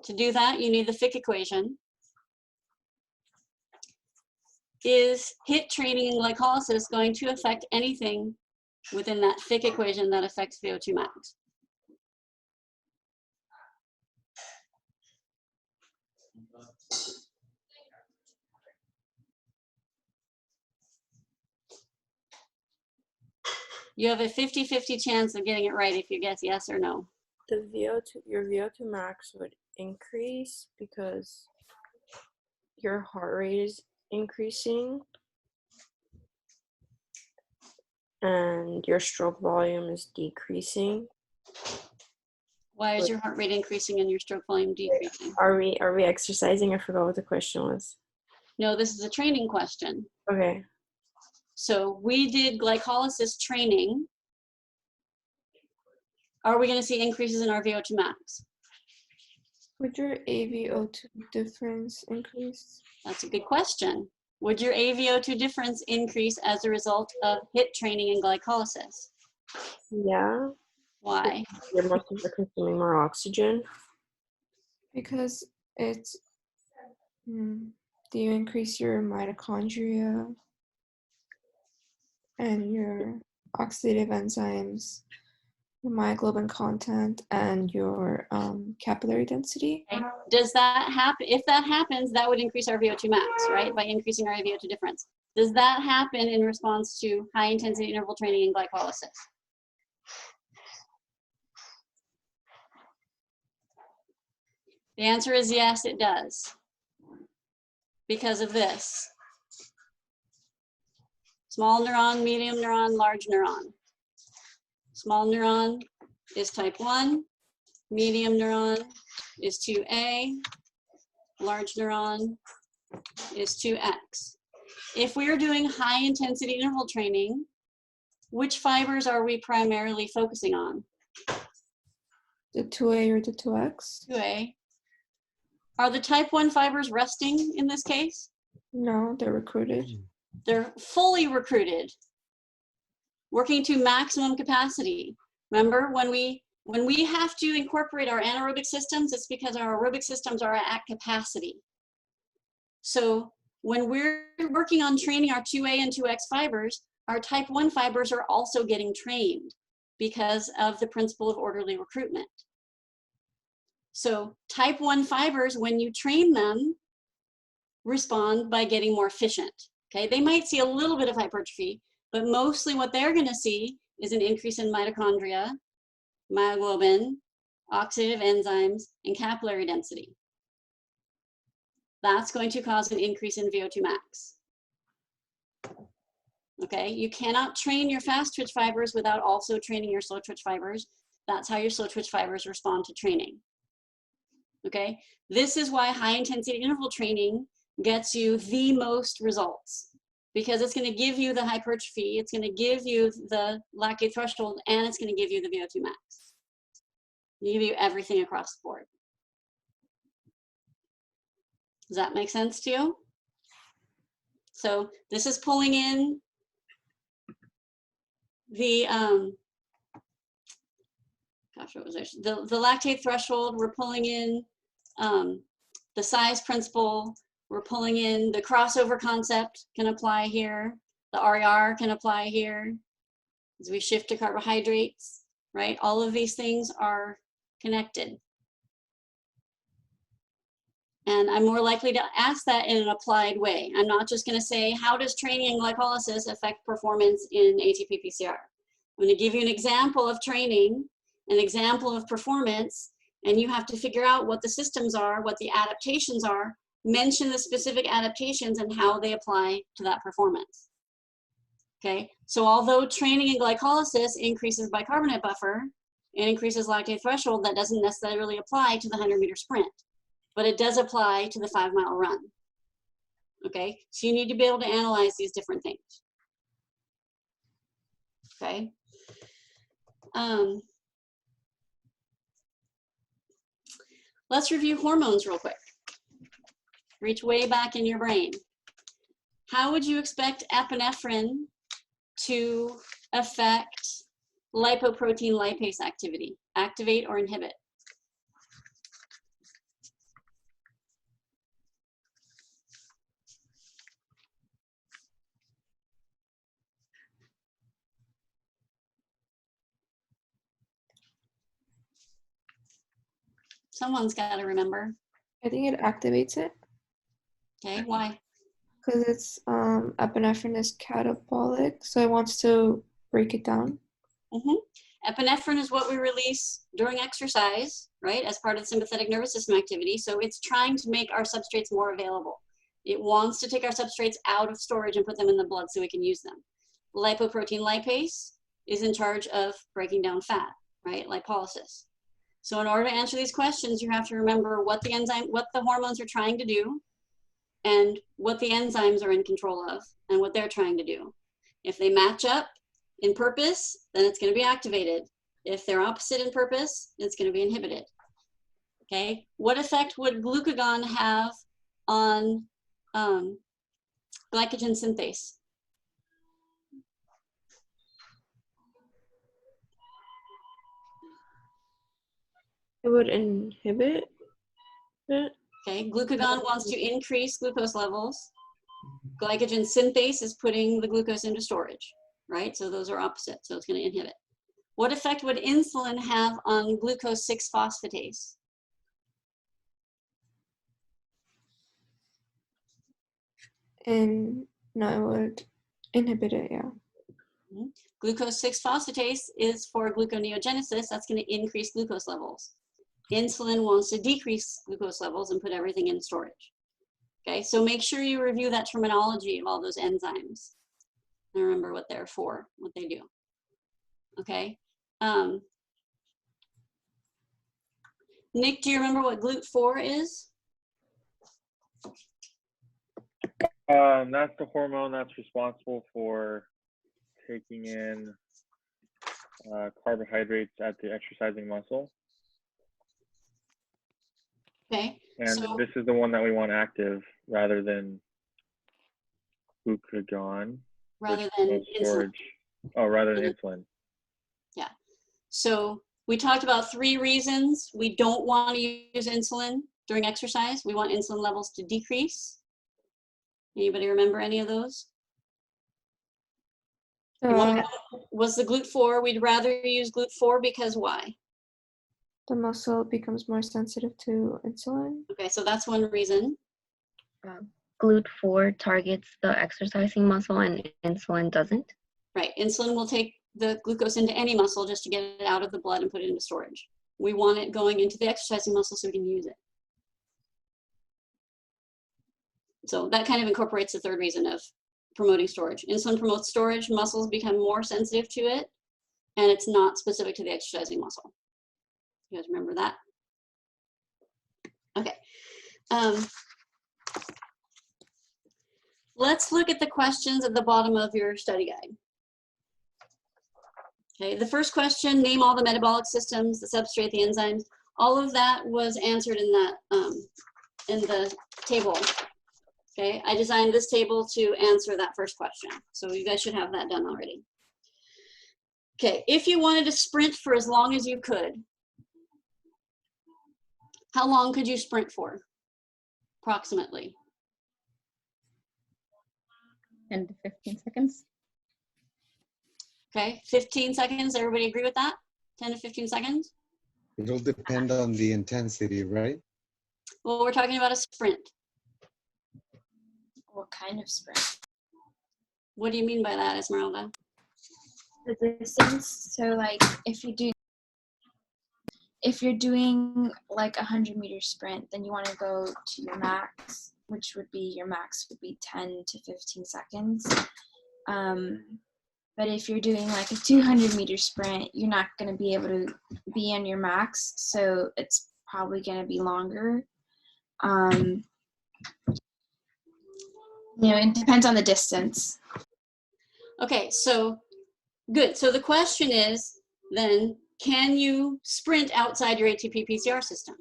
To do that, you need the Fleck equation. Is HIIT training and glycolysis going to affect anything within that Fleck equation that affects VO2 max? You have a 50-50 chance of getting it right if you guess yes or no. The your VO2 max would increase because your heart rate is increasing and your stroke volume is decreasing. Why is your heart rate increasing and your stroke volume decreasing? Are we exercising? I forgot what the question was. No, this is a training question. Okay. So we did glycolysis training. Are we going to see increases in our VO2 max? Would your AVO2 difference increase? That's a good question. Would your AVO2 difference increase as a result of HIIT training and glycolysis? Yeah. Why? You're consuming more oxygen. Because it's, do you increase your mitochondria and your oxidative enzymes, your myoglobin content, and your capillary density? Does that happen? If that happens, that would increase our VO2 max, right? By increasing our VO2 difference. Does that happen in response to high intensity interval training and glycolysis? The answer is yes, it does. Because of this. Small neuron, medium neuron, large neuron. Small neuron is type 1. Medium neuron is 2A. Large neuron is 2X. If we're doing high intensity interval training, which fibers are we primarily focusing on? The 2A or the 2X? 2A. Are the type 1 fibers resting in this case? No, they're recruited. They're fully recruited, working to maximum capacity. Remember, when we have to incorporate our anaerobic systems, it's because our aerobic systems are at capacity. So when we're working on training our 2A and 2X fibers, our type 1 fibers are also getting trained because of the principle of orderly recruitment. So type 1 fibers, when you train them, respond by getting more efficient. Okay, they might see a little bit of hypertrophy, but mostly what they're going to see is an increase in mitochondria, myoglobin, oxidative enzymes, and capillary density. That's going to cause an increase in VO2 max. Okay, you cannot train your fast twitch fibers without also training your slow twitch fibers. That's how your slow twitch fibers respond to training. Okay, this is why high intensity interval training gets you the most results, because it's going to give you the hypertrophy, it's going to give you the lactate threshold, and it's going to give you the VO2 max. It'll give you everything across the board. Does that make sense to you? So this is pulling in the gosh, what was there? The lactate threshold. We're pulling in the size principle. We're pulling in the crossover concept can apply here. The RER can apply here as we shift to carbohydrates, right? All of these things are connected. And I'm more likely to ask that in an applied way. I'm not just going to say, how does training and glycolysis affect performance in ATP-PCR? I'm going to give you an example of training, an example of performance, and you have to figure out what the systems are, what the adaptations are, mention the specific adaptations and how they apply to that performance. Okay, so although training and glycolysis increases bicarbonate buffer, and increases lactate threshold, that doesn't necessarily apply to the 100-meter sprint, but it does apply to the 5-mile run. Okay, so you need to be able to analyze these different things. Okay. Let's review hormones real quick. Reach way back in your brain. How would you expect epinephrine to affect lipoprotein lipase activity? Activate or inhibit? Someone's got to remember. I think it activates it. Okay, why? Because it's epinephrine is catabolic, so it wants to break it down. Epinephrine is what we release during exercise, right, as part of the sympathetic nervous system activity. So it's trying to make our substrates more available. It wants to take our substrates out of storage and put them in the blood so we can use them. Lipoprotein lipase is in charge of breaking down fat, right, lipolysis. So in order to answer these questions, you have to remember what the hormones are trying to do, and what the enzymes are in control of, and what they're trying to do. If they match up in purpose, then it's going to be activated. If they're opposite in purpose, it's going to be inhibited. Okay, what effect would glucagon have on glycogen synthase? It would inhibit it. Okay, glucagon wants to increase glucose levels. Glycogen synthase is putting the glucose into storage, right? So those are opposite, so it's going to inhibit. What effect would insulin have on glucose 6-phosphatase? And no, it would inhibit it, yeah. Glucose 6-phosphatase is for gluconeogenesis. That's going to increase glucose levels. Insulin wants to decrease glucose levels and put everything in storage. Okay, so make sure you review that terminology of all those enzymes and remember what they're for, what they do. Okay. Nick, do you remember what GLUT4 is? That's the hormone that's responsible for taking in carbohydrates at the exercising muscle. Okay. And so, this is the one that we want active rather than glucagon. Rather than storage. Oh, rather than insulin. Yeah. So we talked about 3 reasons we don't want to use insulin during exercise. We want insulin levels to decrease. Anybody remember any of those? Was the GLUT4, we'd rather use GLUT4 because why? The muscle becomes more sensitive to insulin. Okay, so that's one reason. GLUT4 targets the exercising muscle and insulin doesn't. Right, insulin will take the glucose into any muscle just to get it out of the blood and put it into storage. We want it going into the exercising muscle so we can use it. So that kind of incorporates the 3rd reason of promoting storage. Insulin promotes storage, muscles become more sensitive to it, and it's not specific to the exercising muscle. You guys remember that? Okay. Let's look at the questions at the bottom of your study guide. Okay, the first question, name all the metabolic systems, the substrate, the enzymes. All of that was answered in that in the table. Okay, I designed this table to answer that first question. So you guys should have that done already. Okay, if you wanted to sprint for as long as you could, how long could you sprint for, approximately? 10 to 15 seconds. Okay, 15 seconds, everybody agree with that? 10 to 15 seconds? It'll depend on the intensity, right? Well, we're talking about a sprint. What kind of sprint? What do you mean by that, Esmeralda? The distance. So like if you're doing like 100-meter sprint, then you want to go to your max, which would be 10 to 15 seconds. But But if you're doing like a 200-meter sprint, you're not going to be able to be on your max, so it's probably going to be longer. It depends on the distance. Okay, so good. So the question is then, can you sprint outside your ATP PCR system?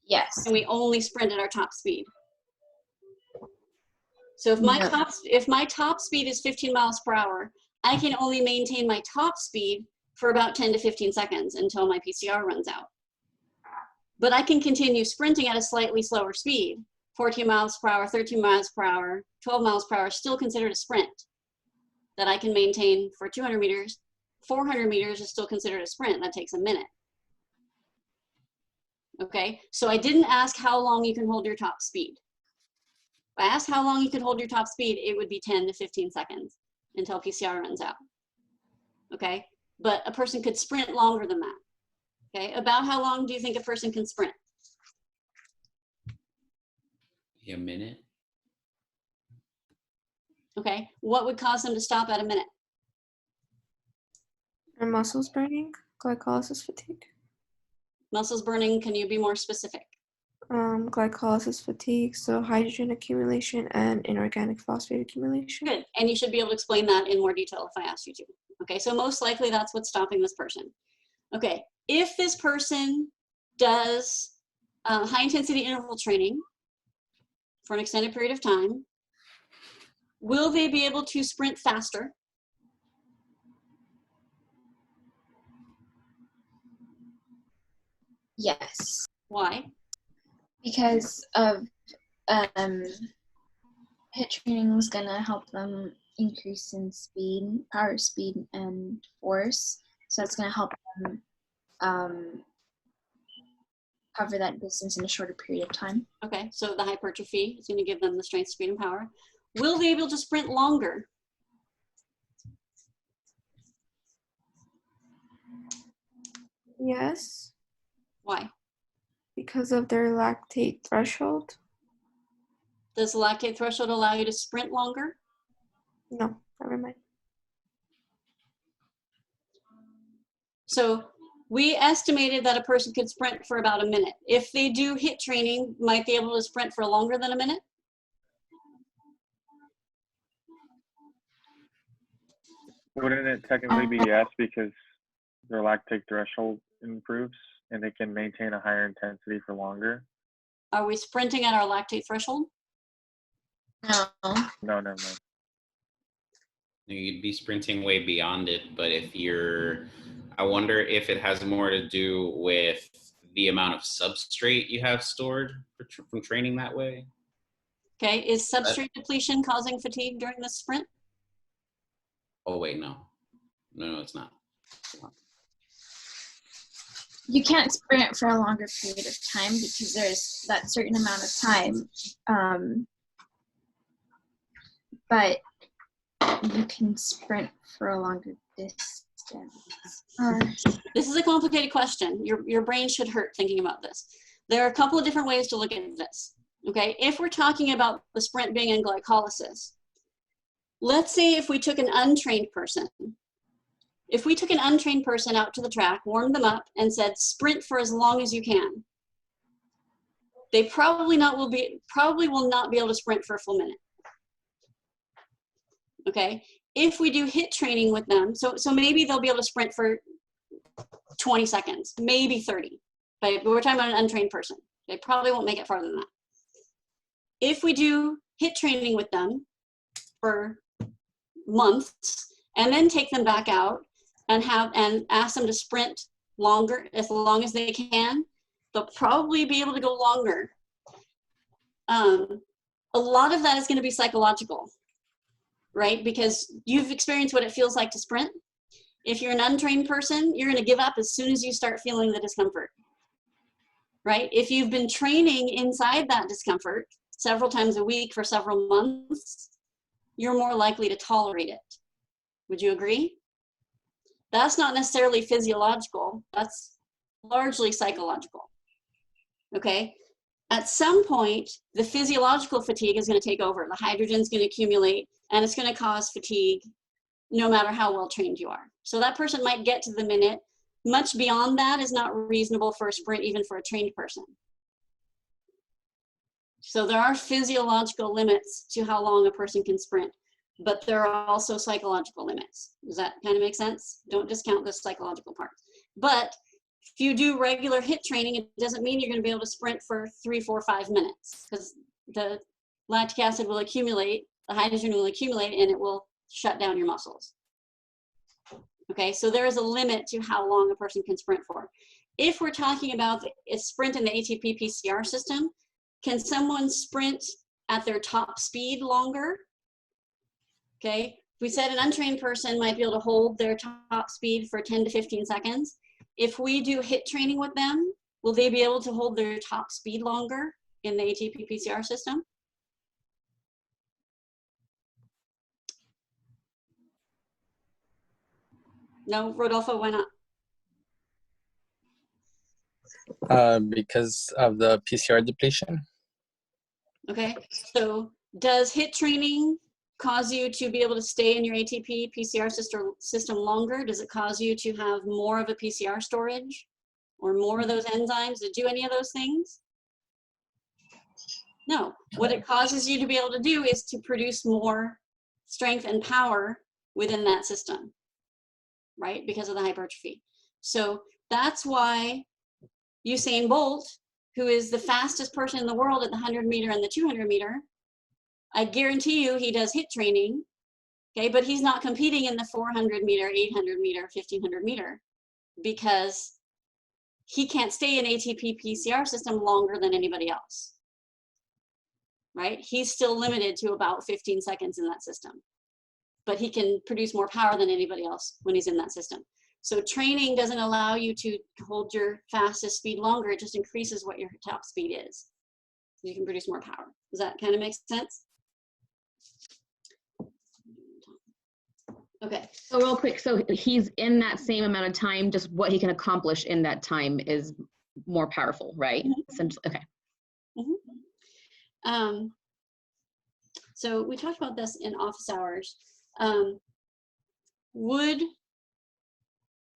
Yes. And we only sprint at our top speed. So if my top speed is 15 miles per hour, I can only maintain my top speed for about 10 to 15 seconds until my PCR runs out. But I can continue sprinting at a slightly slower speed. 14 miles per hour, 13 miles per hour, 12 miles per hour, still considered a sprint that I can maintain for 200 meters. 400 meters is still considered a sprint. That takes a minute. Okay, so I didn't ask how long you can hold your top speed. If I asked how long you could hold your top speed, it would be 10 to 15 seconds until PCR runs out. Okay, but a person could sprint longer than that. Okay, about how long do you think a person can sprint? A minute. Okay, what would cause them to stop at a minute? Are muscles burning? Glycolysis fatigue? Muscles burning, can you be more specific? Glycolysis fatigue, so hydrogen accumulation and inorganic phosphate accumulation. Good, and you should be able to explain that in more detail if I asked you to. Okay, so most likely that's what's stopping this person. Okay, if this person does high intensity interval training for an extended period of time, will they be able to sprint faster? Yes. Why? Because of HIIT training is going to help them increase in speed, power, speed, and force. So it's going to help them cover that distance in a shorter period of time. Okay, so the hypertrophy is going to give them the strength, speed, and power. Will they be able to sprint longer? Yes. Why? Because of their lactate threshold. Does the lactate threshold allow you to sprint longer? No, never mind. So we estimated that a person could sprint for about a minute. If they do HIIT training, might they be able to sprint for longer than a minute? Wouldn't it technically be yes, because their lactate threshold improves and they can maintain a higher intensity for longer? Are we sprinting at our lactate threshold? No. No, never mind. You'd be sprinting way beyond it, but I wonder if it has more to do with the amount of substrate you have stored from training that way. Okay, is substrate depletion causing fatigue during the sprint? Oh wait, no, it's not. You can't sprint for a longer period of time because there's that certain amount of time. But you can sprint for a longer distance. This is a complicated question. Your brain should hurt thinking about this. There are a couple of different ways to look at this. Okay, if we're talking about the sprint being in glycolysis, let's say if we took an untrained person, out to the track, warmed them up, and said, sprint for as long as you can, they probably will not be able to sprint for a full minute. Okay, if we do HIIT training with them, so maybe they'll be able to sprint for 20 seconds, maybe 30, but we're talking about an untrained person. They probably won't make it farther than that. If we do HIIT training with them for months and then take them back out and ask them to sprint longer, as long as they can, they'll probably be able to go longer. A lot of that is going to be psychological, right? Because you've experienced what it feels like to sprint. If you're an untrained person, you're going to give up as soon as you start feeling the discomfort, right? If you've been training inside that discomfort several times a week for several months, you're more likely to tolerate it. Would you agree? That's not necessarily physiological. That's largely psychological, okay? At some point, the physiological fatigue is going to take over. The hydrogen's going to accumulate, and it's going to cause fatigue no matter how well trained you are. So that person might get to the minute. Much beyond that is not reasonable for a sprint, even for a trained person. So there are physiological limits to how long a person can sprint, but there are also psychological limits. Does that kind of make sense? Don't discount the psychological part. But if you do regular HIIT training, it doesn't mean you're going to be able to sprint for 3, 4, 5 minutes, because the lactic acid will accumulate, the hydrogen will accumulate, and it will shut down your muscles. Okay, so there is a limit to how long a person can sprint for. If we're talking about a sprint in the ATP PCR system, can someone sprint at their top speed longer? Okay, we said an untrained person might be able to hold their top speed for 10 to 15 seconds. If we do HIIT training with them, will they be able to hold their top speed longer in the ATP PCR system? No, Rodolfo, why not? Because of the PCR depletion. Okay, so does HIIT training cause you to be able to stay in your ATP PCR system longer? Does it cause you to have more of a PCR storage or more of those enzymes to do any of those things? No, what it causes you to be able to do is to produce more strength and power within that system, right? Because of the hypertrophy. So that's why Usain Bolt, who is the fastest person in the world at the 100 meter and the 200 meter, I guarantee you he does HIIT training, okay, but he's not competing in the 400 meter, 800 meter, 1500 meter, because he can't stay in ATP PCR system longer than anybody else, right? He's still limited to about 15 seconds in that system, but he can produce more power than anybody else when he's in that system. So training doesn't allow you to hold your fastest speed longer, it just increases what your top speed is. You can produce more power. Does that kind of make sense? Okay. So real quick, so he's in that same amount of time, just what he can accomplish in that time is more powerful, right? Essentially, okay. So we talked about this in office hours. Would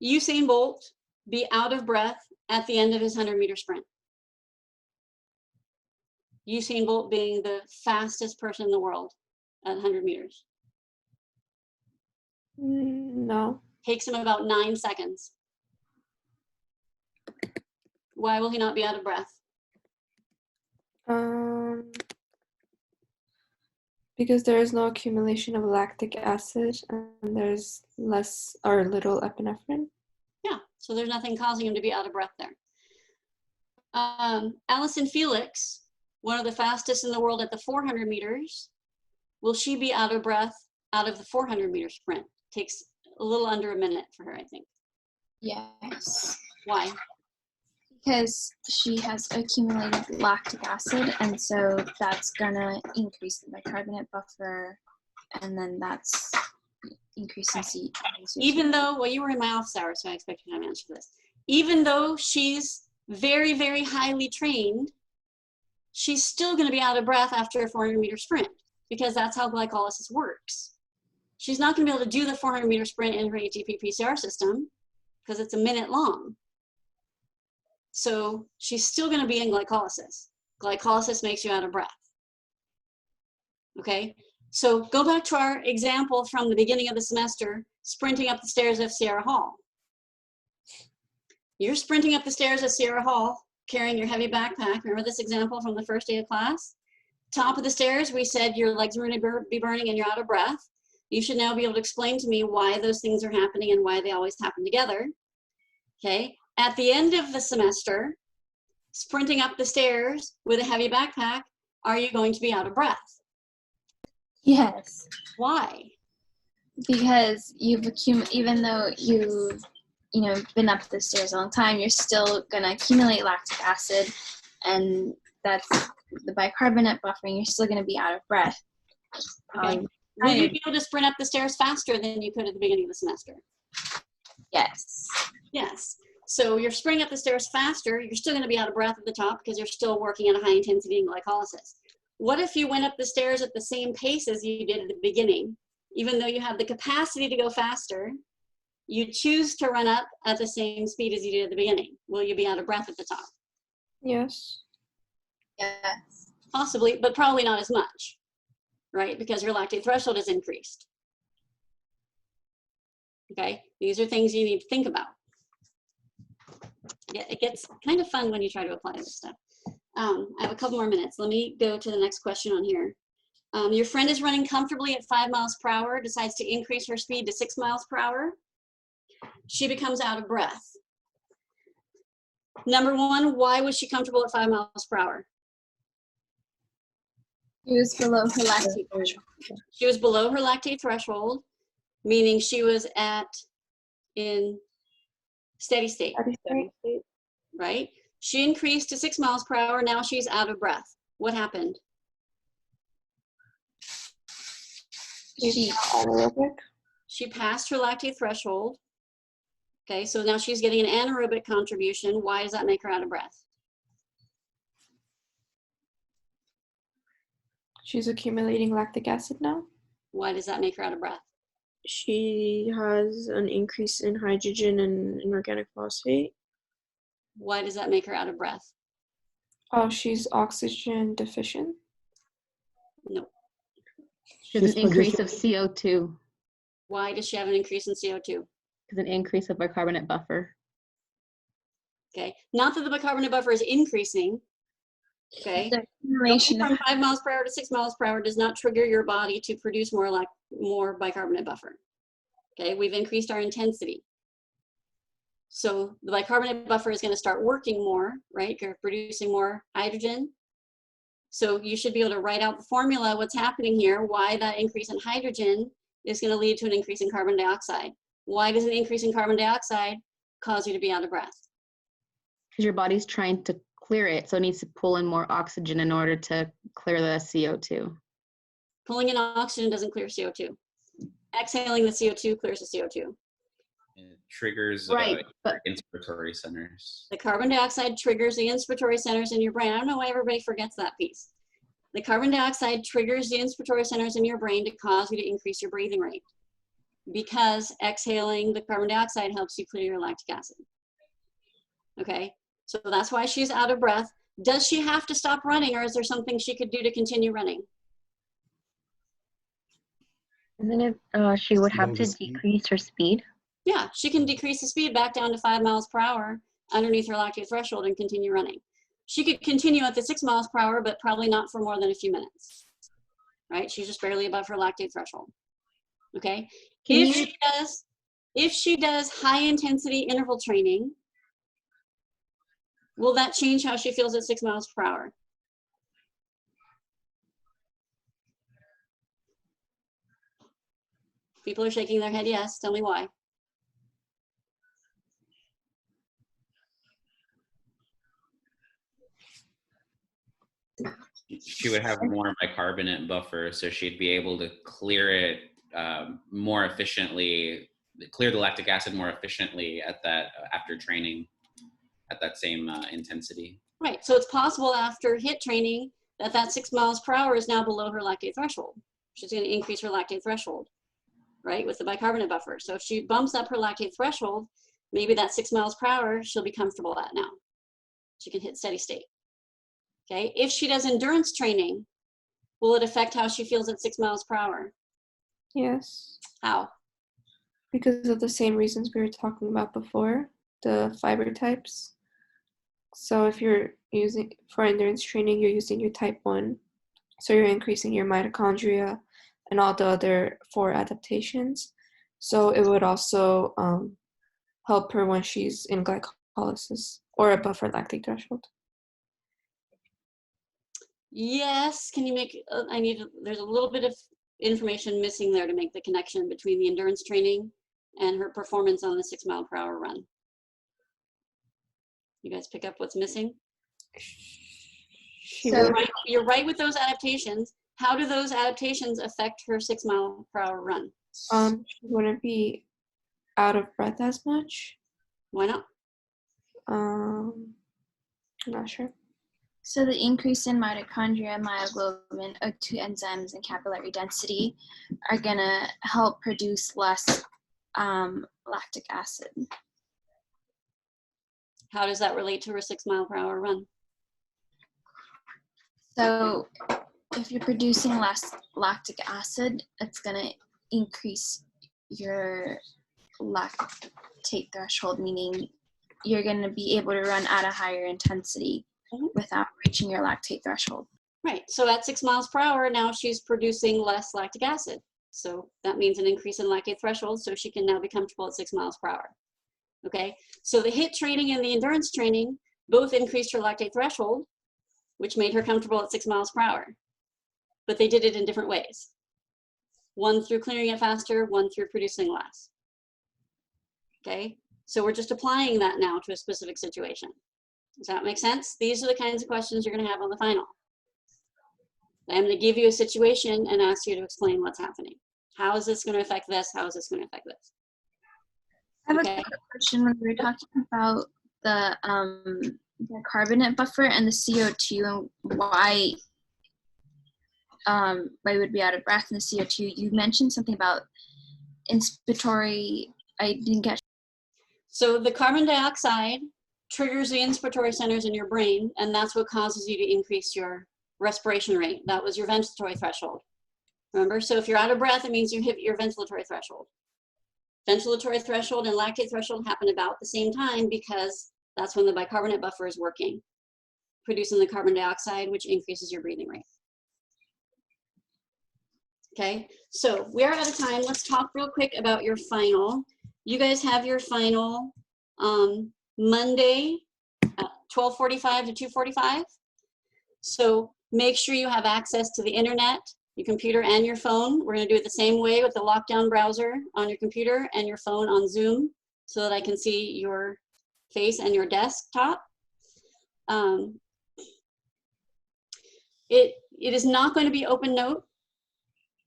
Usain Bolt be out of breath at the end of his 100 meter sprint? Usain Bolt being the fastest person in the world at 100 meters. No. Takes him about 9 seconds. Why will he not be out of breath? Because there is no accumulation of lactic acid and there's less or little epinephrine. Yeah, so there's nothing causing him to be out of breath there. Allison Felix, one of the fastest in the world at the 400 meters, will she be out of breath out of the 400 meter sprint? Takes a little under a minute for her, I think. Yes. Why? Because she has accumulated lactic acid, and so that's gonna increase the bicarbonate buffer, and then that's increasing C. Even though, well, you were in my office hours, so I expect you to have an answer for this. Even though she's very, very highly trained, she's still going to be out of breath after a 400 meter sprint, because that's how glycolysis works. She's not going to be able to do the 400 meter sprint in her ATP PCR system because it's a minute long. So she's still going to be in glycolysis. Glycolysis makes you out of breath. Okay, so go back to our example from the beginning of the semester, sprinting up the stairs of Sierra Hall. You're sprinting up the stairs of Sierra Hall, carrying your heavy backpack. Remember this example from the first day of class? Top of the stairs, we said your legs are going to be burning and you're out of breath. You should now be able to explain to me why those things are happening and why they always happen together. Okay, at the end of the semester, sprinting up the stairs with a heavy backpack, are you going to be out of breath? Yes. Why? Because you've even though you've been up the stairs a long time, you're still gonna accumulate lactic acid, and that's the bicarbonate buffering. You're still gonna be out of breath. Okay. Will you be able to sprint up the stairs faster than you could at the beginning of the semester? Yes. Yes. So you're sprinting up the stairs faster. You're still going to be out of breath at the top because you're still working at a high intensity in glycolysis. What if you went up the stairs at the same pace as you did at the beginning even though you have the capacity to go faster, you choose to run up at the same speed as you did at the beginning. Will you be out of breath at the top? Yes. Yes. Possibly, but probably not as much, right? Because your lactate threshold is increased. Okay, these are things you need to think about. Yeah, it gets kind of fun when you try to apply this stuff. I have a couple more minutes. Let me go to the next question on here. Your friend is running comfortably at 5 miles per hour, decides to increase her speed to 6 miles per hour. She becomes out of breath. Number one, why was she comfortable at 5 miles per hour? She was below her lactate threshold. She was below her lactate threshold, meaning she was in steady state. Right? She increased to 6 miles per hour. Now she's out of breath. What happened? She passed her lactate threshold. Okay, so now she's getting an anaerobic contribution. Why does that make her out of breath? She's accumulating lactic acid now. Why does that make her out of breath? She has an increase in hydrogen and inorganic phosphate. Why does that make her out of breath? Oh, she's oxygen deficient. No. She has an increase of CO2. Why does she have an increase in CO2? Because an increase of bicarbonate buffer. Okay, not that the bicarbonate buffer is increasing. Okay, going from 5 miles per hour to 6 miles per hour does not trigger your body to produce more bicarbonate buffer. Okay, we've increased our intensity. So the bicarbonate buffer is going to start working more, right? You're producing more hydrogen. So you should be able to write out the formula, what's happening here, why that increase in hydrogen is going to lead to an increase in carbon dioxide. Why does an increase in carbon dioxide cause you to be out of breath? Because your body's trying to clear it, so it needs to pull in more oxygen in order to clear the CO2. Pulling in oxygen doesn't clear CO2. Exhaling the CO2 clears the CO2. It triggers inspiratory centers. The carbon dioxide triggers the inspiratory centers in your brain. I don't know why everybody forgets that piece. The carbon dioxide triggers the inspiratory centers in your brain to cause you to increase your breathing rate, because exhaling the carbon dioxide helps you clear your lactic acid. Okay, so that's why she's out of breath. Does she have to stop running, or is there something she could do to continue running? And then if she would have to decrease her speed. Yeah, she can decrease the speed back down to 5 miles per hour underneath her lactate threshold and continue running. She could continue at the 6 miles per hour, but probably not for more than a few minutes, right? She's just barely above her lactate threshold, okay? If she does high intensity interval training, will that change how she feels at 6 miles per hour? People are shaking their head yes. Tell me why. She would have more bicarbonate buffer, so she'd be able to clear it more efficiently, clear the lactic acid more efficiently at that after training at that same intensity. Right, so it's possible after HIIT training that 6 miles per hour is now below her lactate threshold. She's going to increase her lactate threshold, right, with the bicarbonate buffer. So if she bumps up her lactate threshold, maybe that 6 miles per hour she'll be comfortable at now. She can hit steady state. Okay, if she does endurance training, will it affect how she feels at 6 miles per hour? Yes. How? Because of the same reasons we were talking about before, the fiber types. So if you're using, for endurance training, you're using your type 1. So you're increasing your mitochondria and all the other 4 adaptations. So it would also help her when she's in glycolysis or above her lactate threshold. Yes, can you make, there's a little bit of information missing there to make the connection between the endurance training and her performance on the 6 mile per hour run. You guys pick up what's missing? So you're right with those adaptations. How do those adaptations affect her 6 mile per hour run? She wouldn't be out of breath as much. Why not? I'm not sure. So the increase in mitochondria, myoglobin, O2 enzymes, and capillary density are gonna help produce less lactic acid. How does that relate to a 6 mile per hour run? So if you're producing less lactic acid, it's gonna increase your lactate threshold, meaning you're gonna be able to run at a higher intensity without reaching your lactate threshold. Right, so at 6 miles per hour, now she's producing less lactic acid. So that means an increase in lactate threshold, so she can now be comfortable at 6 miles per hour. Okay, so the HIIT training and the endurance training both increased her lactate threshold, which made her comfortable at 6 miles per hour. But they did it in different ways. One through clearing it faster, one through producing less. Okay, so we're just applying that now to a specific situation. Does that make sense? These are the kinds of questions you're gonna have on the final. I'm gonna give you a situation and ask you to explain what's happening. How is this gonna affect this? How is this gonna affect this? I have a question when we were talking about the carbonate buffer and the CO2 and why we would be out of breath in the CO2. You mentioned something about inspiratory, I didn't get. So the carbon dioxide triggers the inspiratory centers in your brain, and that's what causes you to increase your respiration rate. That was your ventilatory threshold. Remember, so if you're out of breath, it means you hit your ventilatory threshold. Ventilatory threshold and lactate threshold happen about the same time because that's when the bicarbonate buffer is working, producing the carbon dioxide, which increases your breathing rate. Okay, so we are out of time. Let's talk real quick about your final. You guys have your final Monday at 12:45 to 2:45. So make sure you have access to the internet, your computer, and your phone. We're going to do it the same way with the lockdown browser on your computer and your phone on Zoom so that I can see your face and your desktop. It is not going to be open note.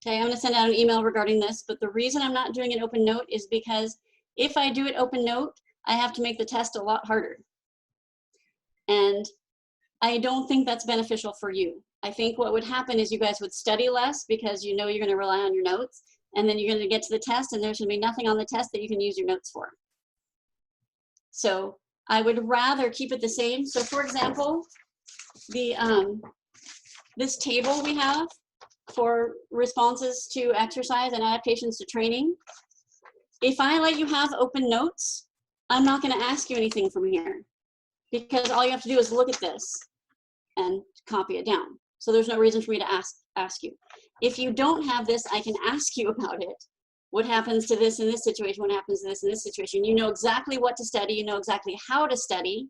Okay, I'm going to send out an email regarding this, but the reason I'm not doing an open note is because if I do it open note, I have to make the test a lot harder. And I don't think that's beneficial for you. I think what would happen is you guys would study less because you know you're going to rely on your notes, and then you're going to get to the test and there's going to be nothing on the test that you can use your notes for. So I would rather keep it the same. So for example, the this table we have for responses to exercise and adaptations to training, if I let you have open notes, I'm not going to ask you anything from here because all you have to do is look at this and copy it down. So there's no reason for me to ask you. If you don't have this, I can ask you about it. What happens to this in this situation? What happens to this in this situation? You know exactly what to study. You know exactly how to study.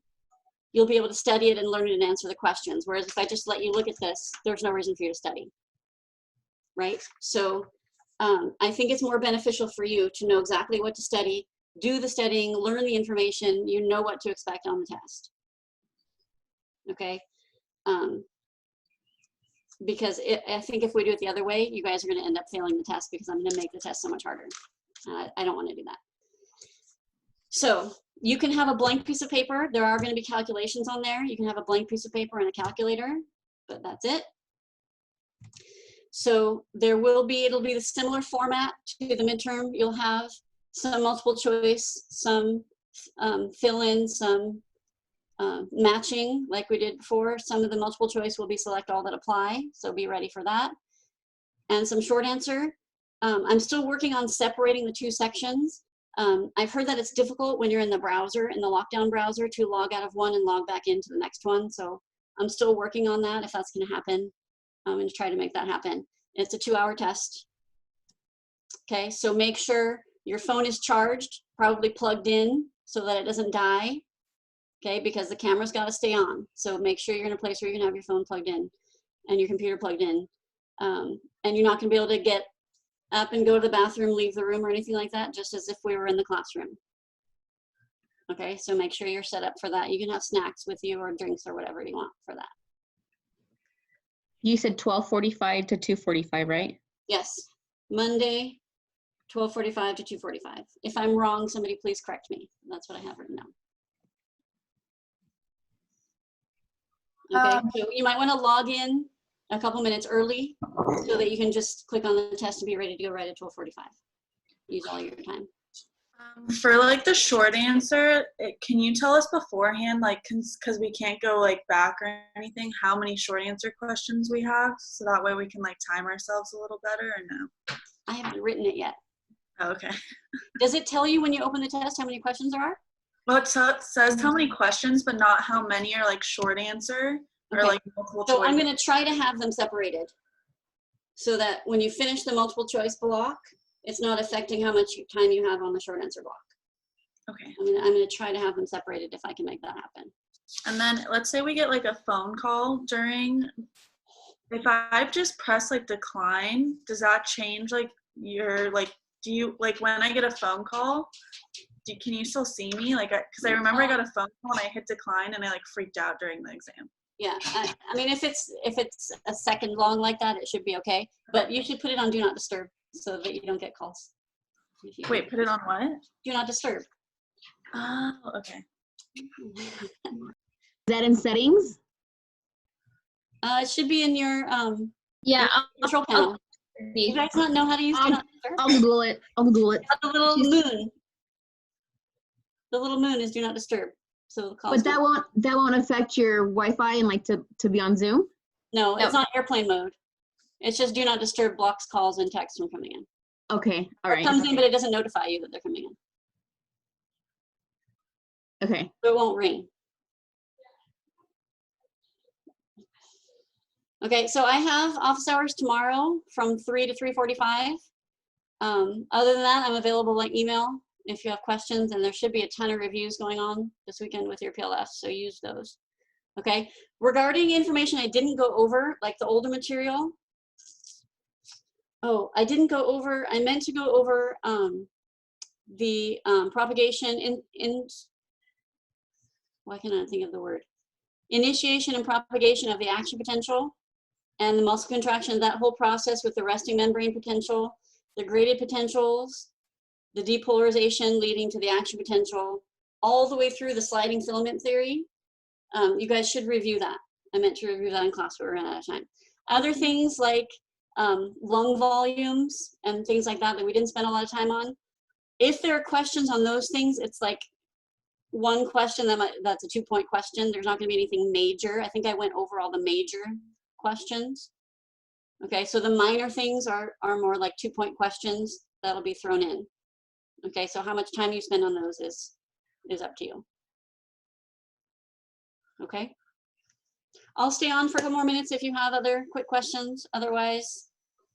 You'll be able to study it and learn it and answer the questions. Whereas if I just let you look at this, there's no reason for you to study. Right? So I think it's more beneficial for you to know exactly what to study, do the studying, learn the information, you know what to expect on the test. Okay? Because I think if we do it the other way, you guys are going to end up failing the test because I'm going to make the test so much harder. I don't want to do that. So you can have a blank piece of paper. There are going to be calculations on there. You can have a blank piece of paper and a calculator, but that's it. So it'll be the similar format to the midterm. You'll have some multiple choice, some fill in, some matching like we did before. Some of the multiple choice will be select all that apply, so be ready for that. And some short answer. I'm still working on separating the two sections. I've heard that it's difficult when you're in the browser, in the lockdown browser, to log out of one and log back into the next one. So I'm still working on that if that's going to happen. I'm going to try to make that happen. It's a 2-hour test. Okay, so make sure your phone is charged, probably plugged in so that it doesn't die. Okay, because the camera's got to stay on. So make sure you're in a place where you can have your phone plugged in and your computer plugged in. And you're not going to be able to get up and go to the bathroom, leave the room or anything like that, just as if we were in the classroom. Okay, so make sure you're set up for that. You can have snacks with you or drinks or whatever you want for that. You said 12:45 to 2:45, right? Yes, Monday, 12:45 to 2:45. If I'm wrong, somebody please correct me. That's what I have written down. Okay, so you might want to log in a couple minutes early so that you can just click on the test and be ready to go right at 12:45. Use all your time. For like the short answer, can you tell us beforehand, like, because we can't go like back or anything, how many short answer questions we have, so that way we can like time ourselves a little better, or no? I haven't written it yet. Oh, okay. Does it tell you when you open the test how many questions there are? Well, it says how many questions, but not how many are like short answer or like multiple choice. So I'm going to try to have them separated so that when you finish the multiple choice block, it's not affecting how much time you have on the short answer block. Okay. I'm going to try to have them separated if I can make that happen. And then let's say we get like a phone call during, if I just press like decline, does that change like your, like, do you, like when I get a phone call, can you still see me? Like, because I remember I got a phone call and I hit decline and I like freaked out during the exam. Yeah, I mean, if it's a second long like that, it should be okay. But you should put it on Do Not Disturb so that you don't get calls. Wait, put it on what? Do Not Disturb. Oh, okay. Is that in settings? It should be in your yeah, control panel. You guys not know how to use Do Not Disturb? I'll Google it. I'll Google it. The little moon. The little moon is Do Not Disturb. So the calls. But that won't affect your Wi-Fi and like to be on Zoom? No, it's not airplane mode. It's just Do Not Disturb blocks calls and texts from coming in. Okay, all right. It comes in, but it doesn't notify you that they're coming in. Okay. So it won't ring. Okay, so I have office hours tomorrow from 3 to 3:45. Other than that, I'm available like email if you have questions, and there should be a ton of reviews going on this weekend with your PLS, so use those. Okay, regarding information I didn't go over, like the older material. Oh, I didn't go over, I meant to go over the propagation why can't I think of the word? Initiation and propagation of the action potential and the muscle contraction, that whole process with the resting membrane potential, the graded potentials, the depolarization leading to the action potential, all the way through the sliding filament theory. You guys should review that. I meant to review that in class, but we're running out of time. Other things like lung volumes and things like that we didn't spend a lot of time on. If there are questions on those things, it's like one question that's a 2-point question. There's not going to be anything major. I think I went over all the major questions. Okay, so the minor things are more like 2-point questions that'll be thrown in. Okay, so how much time you spend on those is up to you. Okay, I'll stay on for a couple more minutes if you have other quick questions. Otherwise,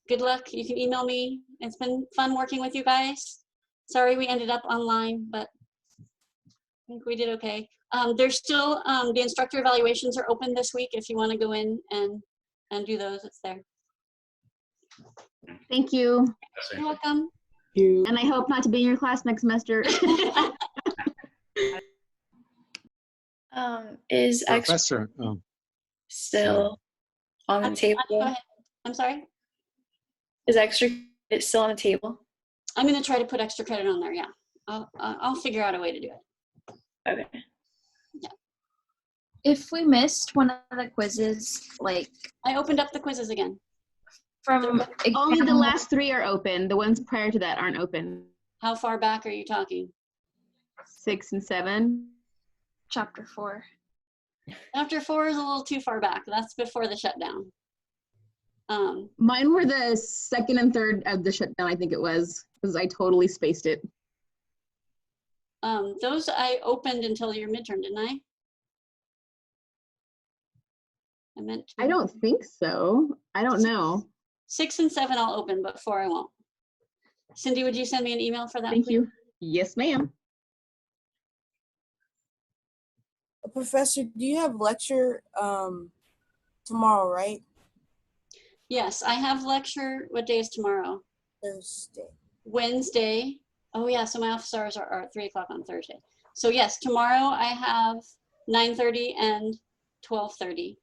good luck. You can email me. It's been fun working with you guys. Sorry we ended up online, but I think we did okay. There's still, the instructor evaluations are open this week if you want to go in and do those, it's there. Thank you. You're welcome. And I hope not to be in your class next semester. Is Professor, still on the table? Go ahead. I'm sorry? Is extra credit still on the table? I'm going to try to put extra credit on there, yeah. I'll figure out a way to do it. Okay. Yeah. If we missed one of the quizzes, like I opened up the quizzes again. From only the last 3 are open. The ones prior to that aren't open. How far back are you talking? 6 and 7. Chapter 4. Chapter 4 is a little too far back. That's before the shutdown. Mine were the 2nd and 3rd of the shutdown, I think it was, because I totally spaced it. Those I opened until your midterm, didn't I? I meant to. I don't think so. I don't know. 6 and 7 I'll open, but 4 I won't. Cindy, would you send me an email for that, Thank please? you. Yes, ma'am. Professor, do you have lecture tomorrow, right? Yes, I have lecture. What day is tomorrow? Thursday. Wednesday. Oh yeah, so my office hours are at 3 o'clock on Thursday. So yes, tomorrow I have 9:30 and 12:30.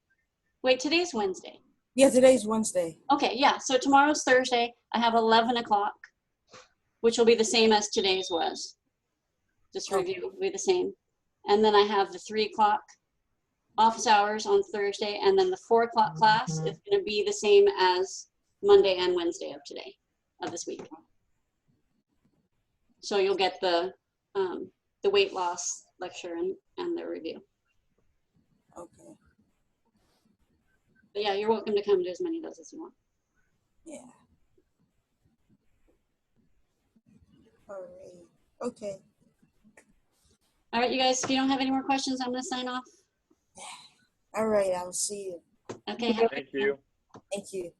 Wait, today's Wednesday. Yeah, today's Wednesday. Okay, yeah, so tomorrow's Thursday. I have 11 o'clock, which will be the same as today's was. Just review will be the same. And then I have the 3 o'clock office hours on Thursday, and then the 4 o'clock class is going to be the same as Monday and Wednesday of today, of this week. So you'll get the weight loss lecture and the review. Okay. But yeah, you're welcome to come to as many of those as you want. Yeah. All right. Okay. All right, you guys, if you don't have any more questions, I'm going to sign off. All right. I'll see you. Okay. Thank you. Thank you.